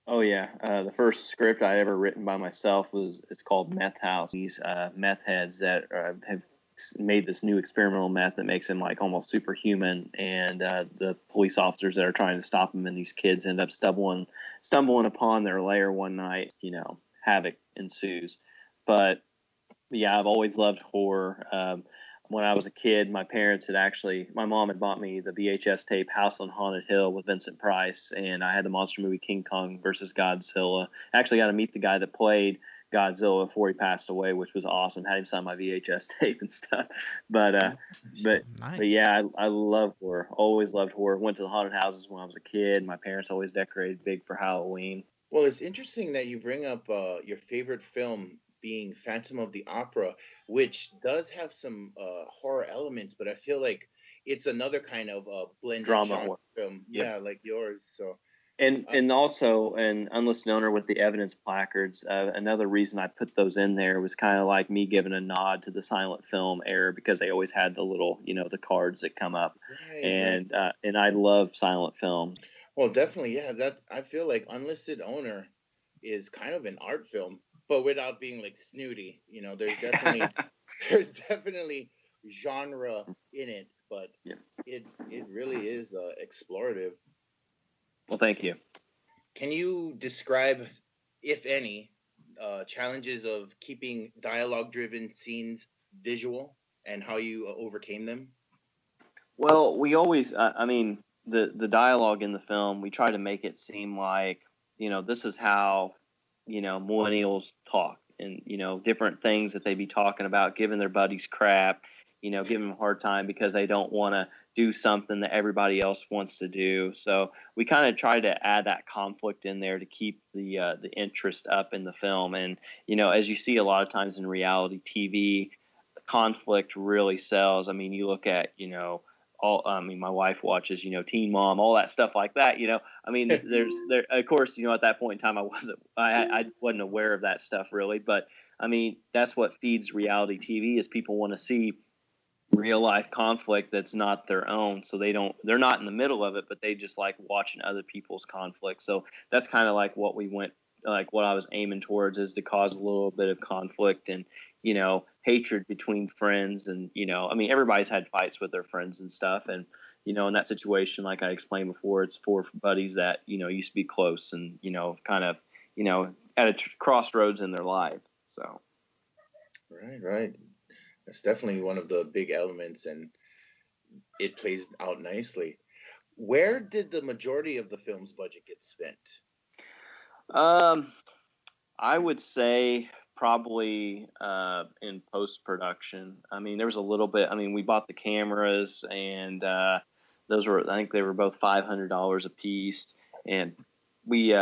Oh yeah, the first script I ever written by myself it's called Meth House. These meth heads that have made this new experimental meth that makes them like almost superhuman, and the police officers that are trying to stop them, and these kids end up stumbling upon their lair one night. Havoc ensues. But yeah, I've always loved horror. When I was a kid, my mom had bought me the VHS tape House on Haunted Hill with Vincent Price, and I had the monster movie King Kong versus Godzilla. I actually got to meet the guy that played Godzilla before he passed away, which was awesome. Had him sign my VHS tape and stuff. But Nice. but yeah, I love horror. Always loved horror. Went to the haunted houses when I was a kid. My parents always decorated big for Halloween. Well, it's interesting that you bring up your favorite film being Phantom of the Opera, which does have some horror elements, but I feel like it's another kind of blended Drama genre horror film. Yep. Yeah, like yours. So And also an unlisted owner with the evidence placards. Another reason I put those in there was kind of like me giving a nod to the silent film era, because they always had the little, the cards that come up, Right, and I love silent film. Well, definitely, yeah. I feel like Unlisted Owner is kind of an art film, but without being like snooty. There's definitely genre in it, but Yeah. it really is explorative. Well, thank you. Can you describe, if any, challenges of keeping dialogue-driven scenes visual and how you overcame them? Well, we always, the dialogue in the film, we try to make it seem like, this is how, millennials talk, and, different things that they be talking about, giving their buddies crap, giving them a hard time because they don't want to do something that everybody else wants to do. So we kind of try to add that conflict in there to keep the interest up in the film. And, as you see a lot of times in reality TV, conflict really sells. I mean, you look at, my wife watches, Teen Mom, all that stuff like that. There, of course, at that point in time, I wasn't aware of that stuff really, but I mean, that's what feeds reality TV, is people want to see real life conflict that's not their own. So they're not in the middle of it, but they just like watching other people's conflict. So that's kind of like what I was aiming towards, is to cause a little bit of conflict and, hatred between friends. And, everybody's had fights with their friends and stuff. And, in that situation, like I explained before, it's four buddies that, used to be close and, kind of, at a crossroads in their life. So. Right. That's definitely one of the big elements, and it plays out nicely. Where did the majority of the film's budget get spent? I would say probably in post production. I mean, there was a little bit. I mean, we bought the cameras, and those were, I think they were both $500 a piece, and we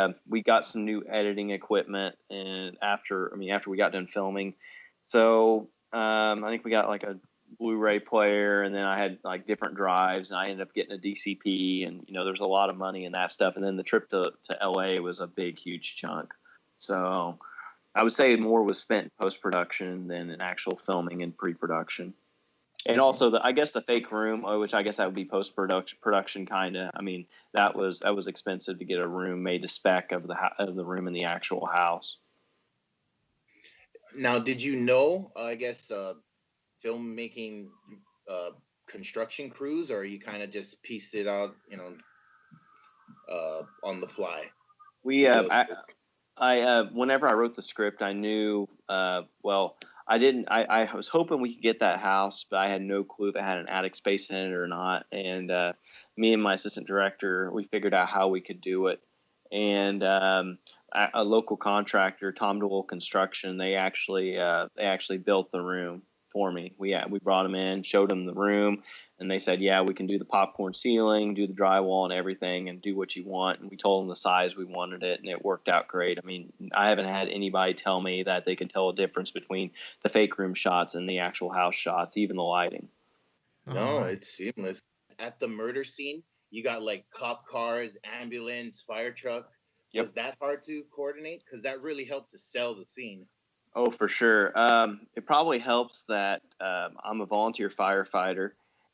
got some new editing equipment, and after we got done filming, so I think we got like a Blu-ray player, and then I had like different drives, and I ended up getting a DCP, and there's a lot of money in that stuff, and then the trip to LA was a big, huge chunk. So I would say more was spent in post-production than in actual filming and pre-production. And also, I guess the fake room, which I guess that would be post-production kind of. I mean, that was expensive to get a room made to spec of the room in the actual house. Now, did you know, I guess, filmmaking construction crews, or you kind of just pieced it out, on the fly? Whenever I wrote the script, I knew, I was hoping we could get that house, but I had no clue if it had an attic space in it or not. And me and my assistant director, we figured out how we could do it. And a local contractor, Tom DeWolf Construction, they actually built the room for me. We brought them in, showed them the room, and they said, yeah, we can do the popcorn ceiling, do the drywall and everything, and do what you want. And we told them the size we wanted it, and it worked out great. I mean, I haven't had anybody tell me that they can tell a difference between the fake room shots and the actual house shots, even the lighting. No, it's seamless. At the murder scene, you got like cop cars, ambulance, fire truck. Yep. Was that hard to coordinate? Because that really helped to sell the scene. Oh, for sure. It probably helps that I'm a volunteer firefighter,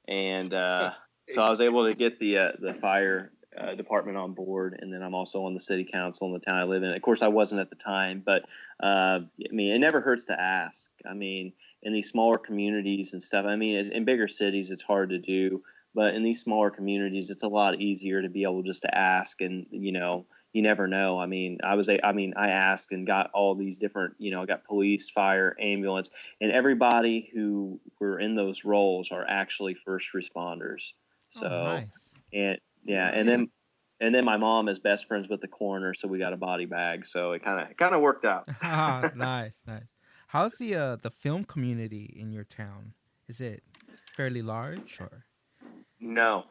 and so I was able to get the fire department on board, and then I'm also on the city council in the town I live in. Of course, I wasn't at the time, but I mean, it never hurts to ask. I mean, in these smaller communities and stuff, I mean, in bigger cities, it's hard to do, but in these smaller communities, it's a lot easier to be able just to ask, and you never know. I mean, I asked and got all these different, I got police, fire, ambulance, and everybody who were in those roles are actually first responders. So, nice. and yeah, and then my mom is best friends with the coroner, so we got a body bag. So it kind of worked out. Nice. How's the film community in your town? Is it fairly large or? No.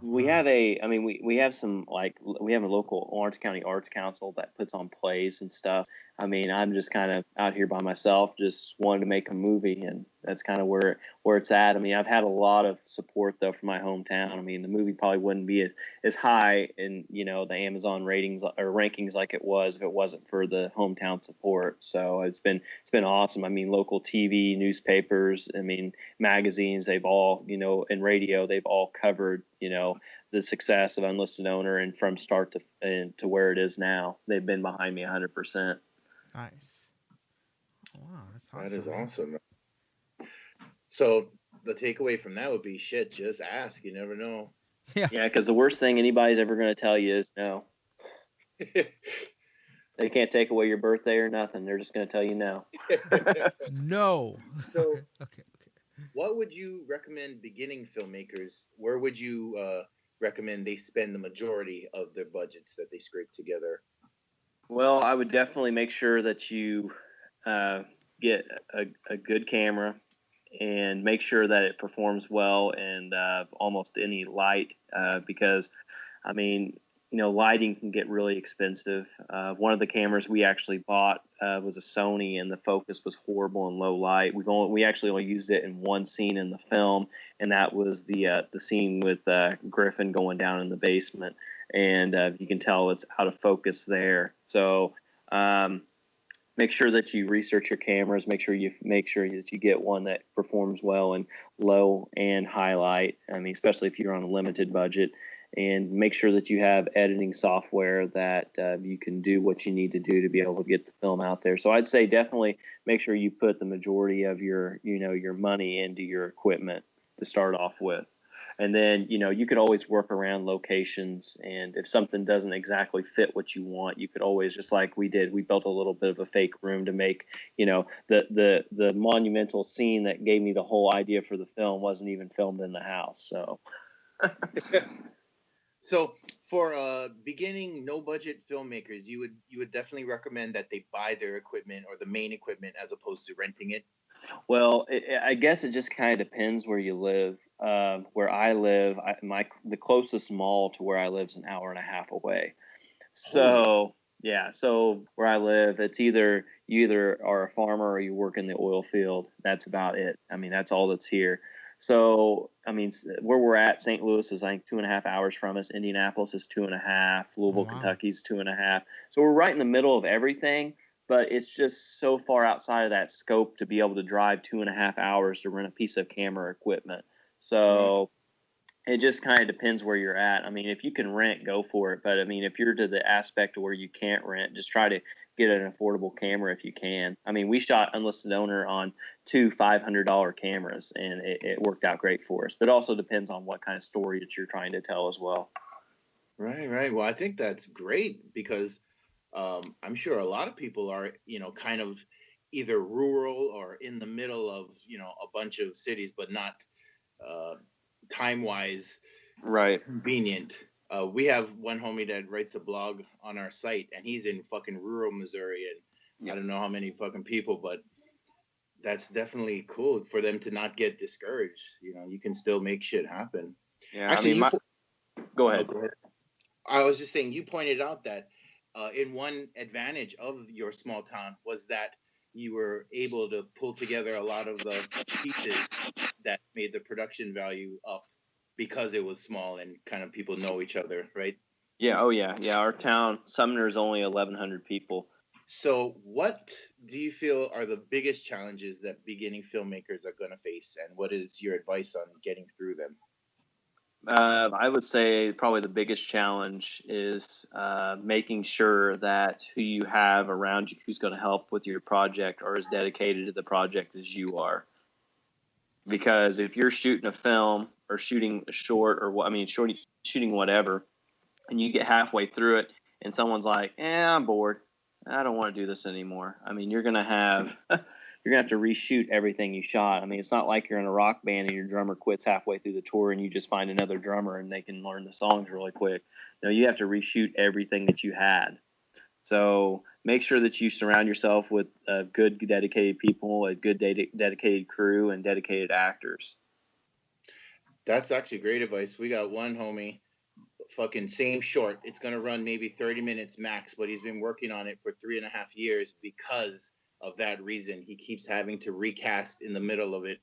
We have we have a local Lawrence County Arts Council that puts on plays and stuff. I mean, I'm just kind of out here by myself, just wanted to make a movie, and that's kind of where it's at. I mean, I've had a lot of support though from my hometown. I mean, the movie probably wouldn't be as high in, you know, the Amazon ratings or rankings like it was if it wasn't for the hometown support. So it's been awesome. I mean, local TV, newspapers, I mean, magazines, they've all, you know, and radio, they've all covered, you know, the success of Unlisted Owner, and from start to where it is now, they've been behind me 100%. Nice. Wow, that's awesome. That is man. awesome. So the takeaway from that would be shit. Just ask. You never know. Yeah. Yeah, because the worst thing anybody's ever going to tell you is no. They can't take away your birthday or nothing. They're just going to tell you no. No. So, okay. what would you recommend beginning filmmakers? Where would you recommend they spend the majority of their budgets that they scrape together? Well, I would definitely make sure that you get a good camera, and make sure that it performs well in almost any light, because, I mean, you know, lighting can get really expensive. One of the cameras we actually bought was a Sony, and the focus was horrible in low light. We actually only used it in one scene in the film, and that was the scene with Griffin going down in the basement, and you can tell it's out of focus there. So make sure that you research your cameras. Make sure that you get one that performs well in low and high light. I mean, especially if you're on a limited budget, and make sure that you have editing software that you can do what you need to do to be able to get the film out there. So I'd say definitely make sure you put the majority of your money into your equipment to start off with. And then, you know, you could always work around locations, and if something doesn't exactly fit what you want, you could always, just like we did, we built a little bit of a fake room to make, you know, the monumental scene that gave me the whole idea for the film wasn't even filmed in the house. So So for beginning no budget filmmakers, you would definitely recommend that they buy their equipment or the main equipment as opposed to renting it. Well, I guess it just kind of depends where you live. Where I live, the closest mall to where I live is an hour and a half away. So yeah, so where I live, it's either you are a farmer or you work in the oil field. That's about it. I mean, that's all that's here. So I mean, where we're at, St. Louis is like 2.5 hours from us. Indianapolis is 2.5. Louisville, wow. Kentucky's 2.5. So we're right in the middle of everything. But it's just so far outside of that scope to be able to drive 2.5 hours to rent a piece of camera equipment. So it just kind of depends where you're at. I mean, if you can rent, go for it. But I mean, if you're to the aspect of where you can't rent, just try to get an affordable camera if you can. I mean, we shot Unlisted Owner on 2 $500 cameras, and it worked out great for us. But it also depends on what kind of story that you're trying to tell as well. Right. Well, I think that's great because I'm sure a lot of people are, you know, kind of either rural or in the middle of, you know, a bunch of cities, but not time-wise Right. convenient. We have one homie that writes a blog on our site, and he's in fucking rural Missouri, and I don't know how many fucking people, but that's definitely cool for them to not get discouraged. You know, you can still make shit happen. Yeah. Actually, I mean, go ahead. Go ahead. I was just saying, you pointed out that in one advantage of your small town was that you were able to pull together a lot of the pieces that made the production value up because it was small and kind of people know each other, right? Yeah. Oh, yeah. Yeah. Our town, Sumner, is only 1,100 people. So what do you feel are the biggest challenges that beginning filmmakers are going to face, and what is your advice on getting through them? I would say probably the biggest challenge is making sure that who you have around you who's going to help with your project are as dedicated to the project as you are. Because if you're shooting a film or shooting a short or shooting whatever, and you get halfway through it and someone's like, I'm bored, I don't want to do this anymore. I mean, you're gonna have to reshoot everything you shot. I mean, it's not like you're in a rock band and your drummer quits halfway through the tour and you just find another drummer and they can learn the songs really quick. No, you have to reshoot everything that you had. So make sure that you surround yourself with good, dedicated people, a good, dedicated crew, and dedicated actors. That's actually great advice. We got one homie, fucking same short. It's gonna run maybe 30 minutes max, but he's been working on it for 3.5 years because of that reason. He keeps having to recast in the middle of it,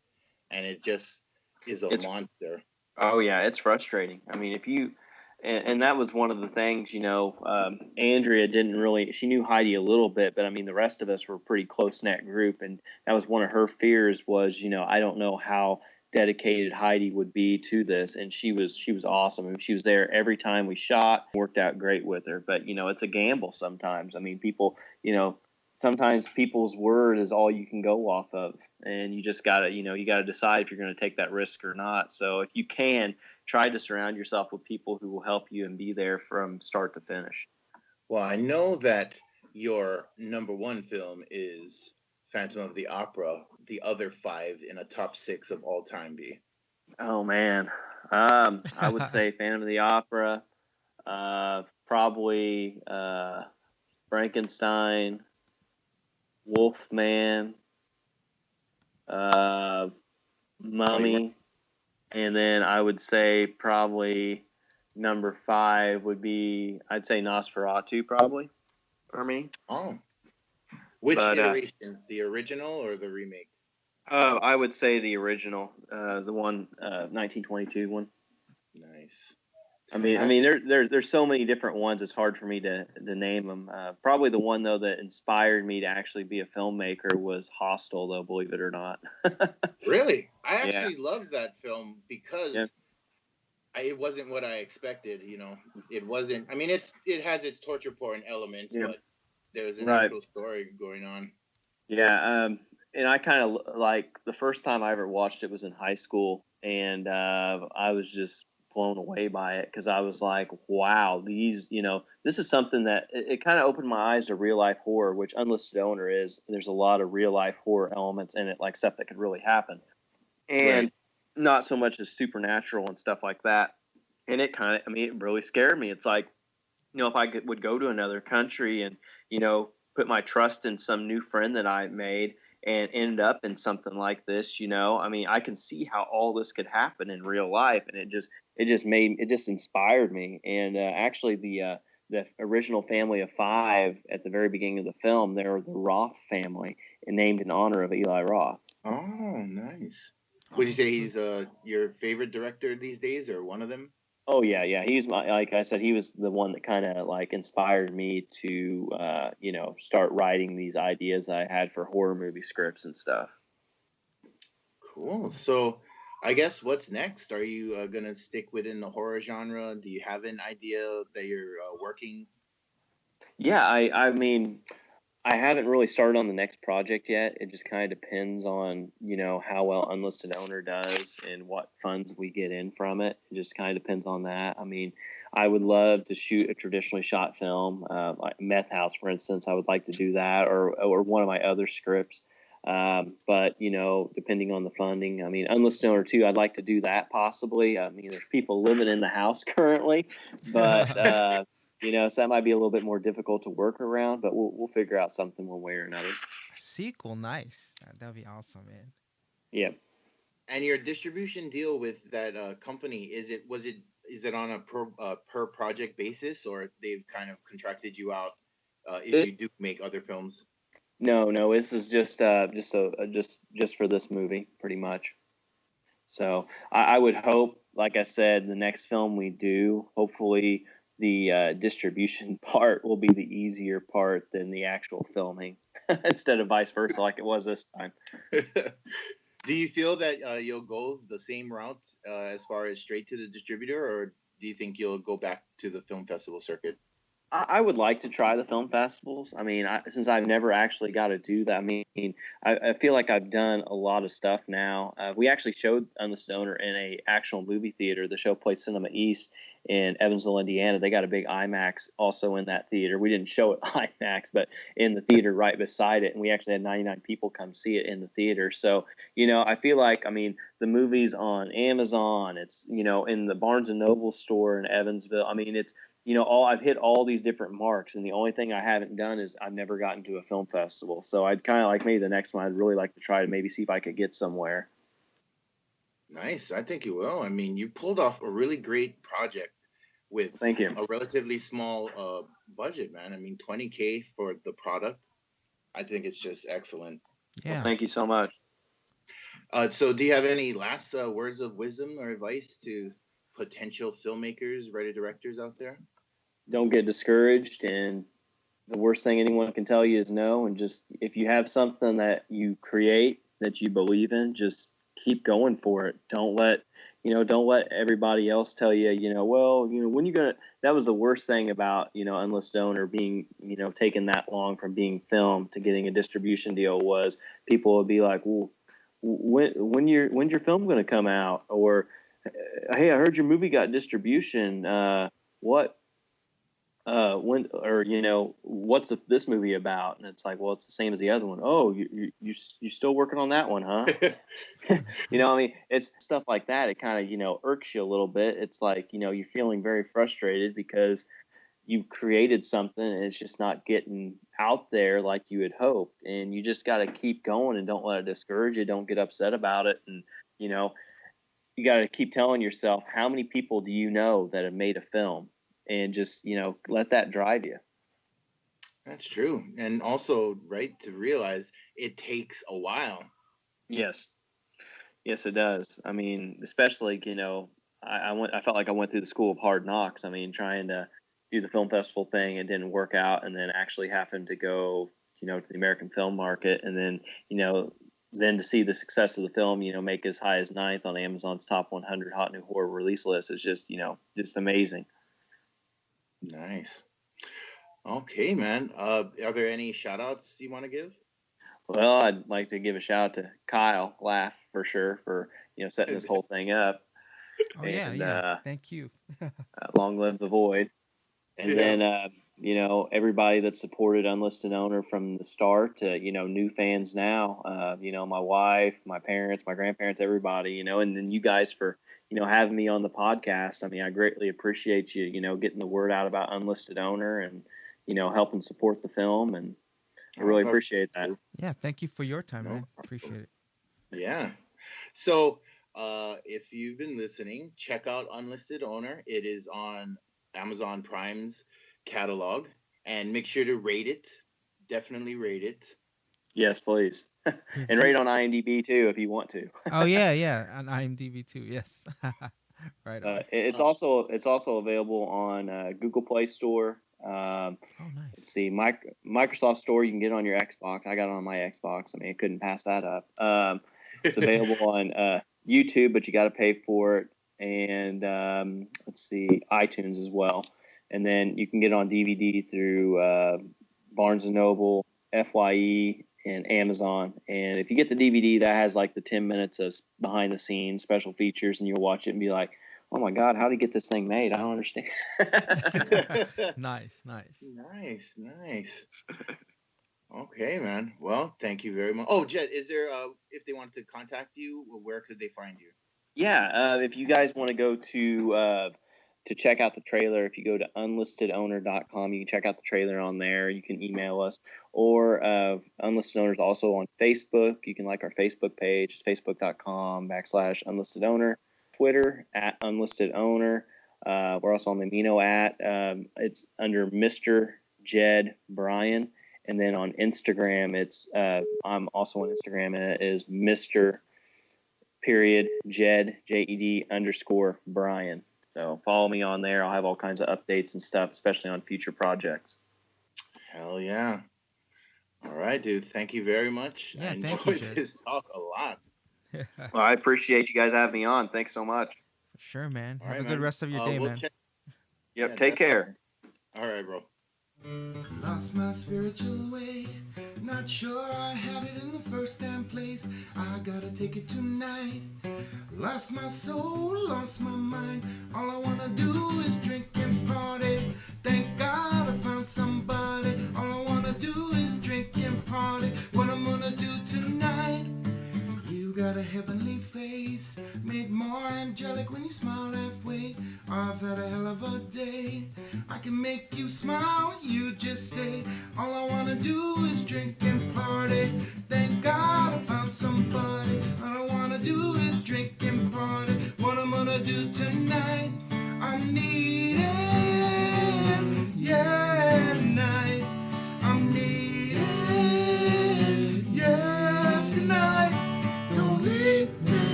and it just is a monster. Oh yeah, it's frustrating. I mean, if you and that was one of the things, Andrea didn't really, she knew Heidi a little bit, but I mean, the rest of us were a pretty close knit group. And that was one of her fears was, I don't know how dedicated Heidi would be to this. And she was awesome. I mean, she was there every time we shot, worked out great with her, but it's a gamble sometimes. I mean, people, sometimes people's word is all you can go off of. And you just gotta, you gotta decide if you're going to take that risk or not. So if you can, try to surround yourself with people who will help you and be there from start to finish. Well, I know that your number one film is Phantom of the Opera. The other 5 in a top 6 of all time be? Oh man, I would say Phantom of the Opera, probably Frankenstein, Wolfman, Mummy. And then I would say probably number 5 would be, I'd say Nosferatu probably for me. Oh. Which iteration? The original or the remake? I would say the original, the one, 1922 one. Nice. I mean, there's so many different ones. It's hard for me to name them. Probably the one though that inspired me to actually be a filmmaker was Hostel, though, believe it or not. Really, I actually loved that film because it wasn't what I expected. It wasn't. I mean, it has its torture porn elements, but there's an actual story going on. Yeah, and I kind of like the first time I ever watched it was in high school, and I was just blown away by it because I was like, wow, these, this is something that it kind of opened my eyes to real life horror, which Unlisted Owner is. There's a lot of real life horror elements in it, like stuff that could really happen, and not so much as supernatural and stuff like that. And it kind of, it really scared me. It's like, if I would go to another country and, put my trust in some new friend that I made and ended up in something like this, I can see how all this could happen in real life. And it just inspired me. And actually the original family of 5 at the very beginning of the film, they were the Roth family and named in honor of Eli Roth. Oh, nice. Would you say he's your favorite director these days or one of them? Oh yeah. He's like I said, he was the one that kind of like inspired me to, start writing these ideas I had for horror movie scripts and stuff. Cool. So I guess what's next? Are you going to stick within the horror genre? Do you have an idea that you're working? Yeah, I mean, I haven't really started on the next project yet. It just kind of depends on, how well Unlisted Owner does and what funds we get in from it. It just kind of depends on that. I mean, I would love to shoot a traditionally shot film, like Meth House, for instance. I would like to do that, or one of my other scripts. But, depending on the funding, I mean, Unlisted Owner 2, I'd like to do that possibly. I mean, there's people living in the house currently, but so that might be a little bit more difficult to work around, but we'll figure out something one way or another. Sequel, nice. That'd be awesome, man. Yeah. And your distribution deal with that company, is it on a per project basis, or they've kind of contracted you out if you do make other films? No, this is just for this movie, pretty much. So I would hope, like I said, the next film we do, hopefully the distribution part will be the easier part than the actual filming instead of vice versa like it was this time. Do you feel that you'll go the same route as far as straight to the distributor, or do you think you'll go back to the film festival circuit? I would like to try the film festivals. I mean, since I've never actually got to do that, I mean, I feel like I've done a lot of stuff now. We actually showed Unlisted Owner in a actual movie theater. The show played Cinema East in Evansville, Indiana. They got a big IMAX also in that theater. We didn't show it IMAX, but in the theater right beside it. And we actually had 99 people come see it in the theater. So, I feel like, I mean, the movie's on Amazon. It's, in the Barnes & Noble store in Evansville. I mean, it's, I've hit all these different marks, and the only thing I haven't done is I've never gotten to a film festival. So I'd kind of like maybe the next one, I'd really like to try to maybe see if I could get somewhere. Nice. I think you will. I mean, you pulled off a really great project. with Thank you. a relatively small budget, man. I mean, $20K for the product. I think it's just excellent. Yeah. Well, thank you so much. So do you have any last words of wisdom or advice to potential filmmakers, writer directors out there? Don't get discouraged, and the worst thing anyone can tell you is no. And just, if you have something that you create that you believe in, just keep going for it. Don't let everybody else tell you, when you gonna. That was the worst thing about, Unlisted Owner being, taking that long from being filmed to getting a distribution deal, was people would be like, well, when's your film going to come out? Or, hey, I heard your movie got distribution. What's this movie about? And it's like, well, it's the same as the other one. Oh, you still working on that one, huh? It's stuff like that. It kind of, irks you a little bit. It's like, you're feeling very frustrated because you created something and it's just not getting out there like you had hoped. And you just got to keep going and don't let it discourage you. Don't get upset about it. And, you got to keep telling yourself, how many people do you know that have made a film? And just, let that drive you. That's true. And also, right, to realize it takes a while. Yes, it does. I mean, especially, I felt like I went through the school of hard knocks. I mean, trying to do the film festival thing, it didn't work out. And then actually having to go, to the American film market. And then, then to see the success of the film, make as high as 9th on Amazon's top 100 hot new horror release list is just, just amazing. Nice. Okay, man. Are there any shout outs you want to give? Well, I'd like to give a shout out to Kyle Glaff for sure for, setting this whole thing up. Oh, yeah. Thank you. Long live the void. And then, everybody that supported Unlisted Owner from the start to, new fans now, my wife, my parents, my grandparents, everybody, and then you guys for, having me on the podcast. I mean, I greatly appreciate you, getting the word out about Unlisted Owner and, helping support the film. And I really appreciate that. Yeah. Thank you for your time, man. Appreciate it. Yeah. So, if you've been listening, check out Unlisted Owner. It is on Amazon Prime's catalog, and make sure to rate it. Definitely rate it. Yes, please. And rate on IMDb too if you want to. Oh yeah, on IMDb too. Yes. Right. It's also available on Google Play Store. Nice. Let's see, Microsoft Store. You can get it on your Xbox. I got it on my Xbox. I mean, I couldn't pass that up. It's available on YouTube, but you got to pay for it. And let's see, iTunes as well. And then you can get it on DVD through Barnes & Noble, FYE, and Amazon. And if you get the DVD, that has like the 10 minutes of behind the scenes special features, and you'll watch it and be like, oh my God, how did he get this thing made? I don't understand. Nice. Okay, man. Well, thank you very much. Oh, Jed, is there, if they want to contact you, where could they find you? Yeah, if you guys want to go to check out the trailer, if you go to unlistedowner.com, you can check out the trailer on there. You can email us. Or Unlisted Owner is also on Facebook. You can like our Facebook page. It's facebook.com/unlistedowner. Twitter @unlistedowner. We're also on the Amino it's under Mr. Jed Brian. And then on Instagram, I'm also on Instagram, and it is Mr. Jed JED_Brian. So follow me on there. I'll have all kinds of updates and stuff, especially on future projects. Hell yeah. All right, dude. Thank you very much. Yeah, I thank you, enjoyed Jed. this talk a lot. Well, I appreciate you guys having me on. Thanks so much. For sure, man. All Have right, a good man. rest of your day, We'll man. check- Yep, Yeah, take care. All right, bro. Lost my spiritual way. Not sure I had it in the first damn place. I gotta take it tonight. Lost my soul, lost my mind. All I wanna do is drink and party. Thank God I found somebody. All I wanna do is drink and party. What I'm gonna do tonight. You got a heavenly face, made more angelic when you smile halfway. I've had a hell of a day. I can make you smile, you just stay. All I wanna do is drink and party. Thank God I found somebody. All I wanna do is drink and party. What I'm gonna do tonight, I need it.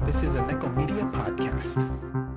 This is a Nekko Media podcast.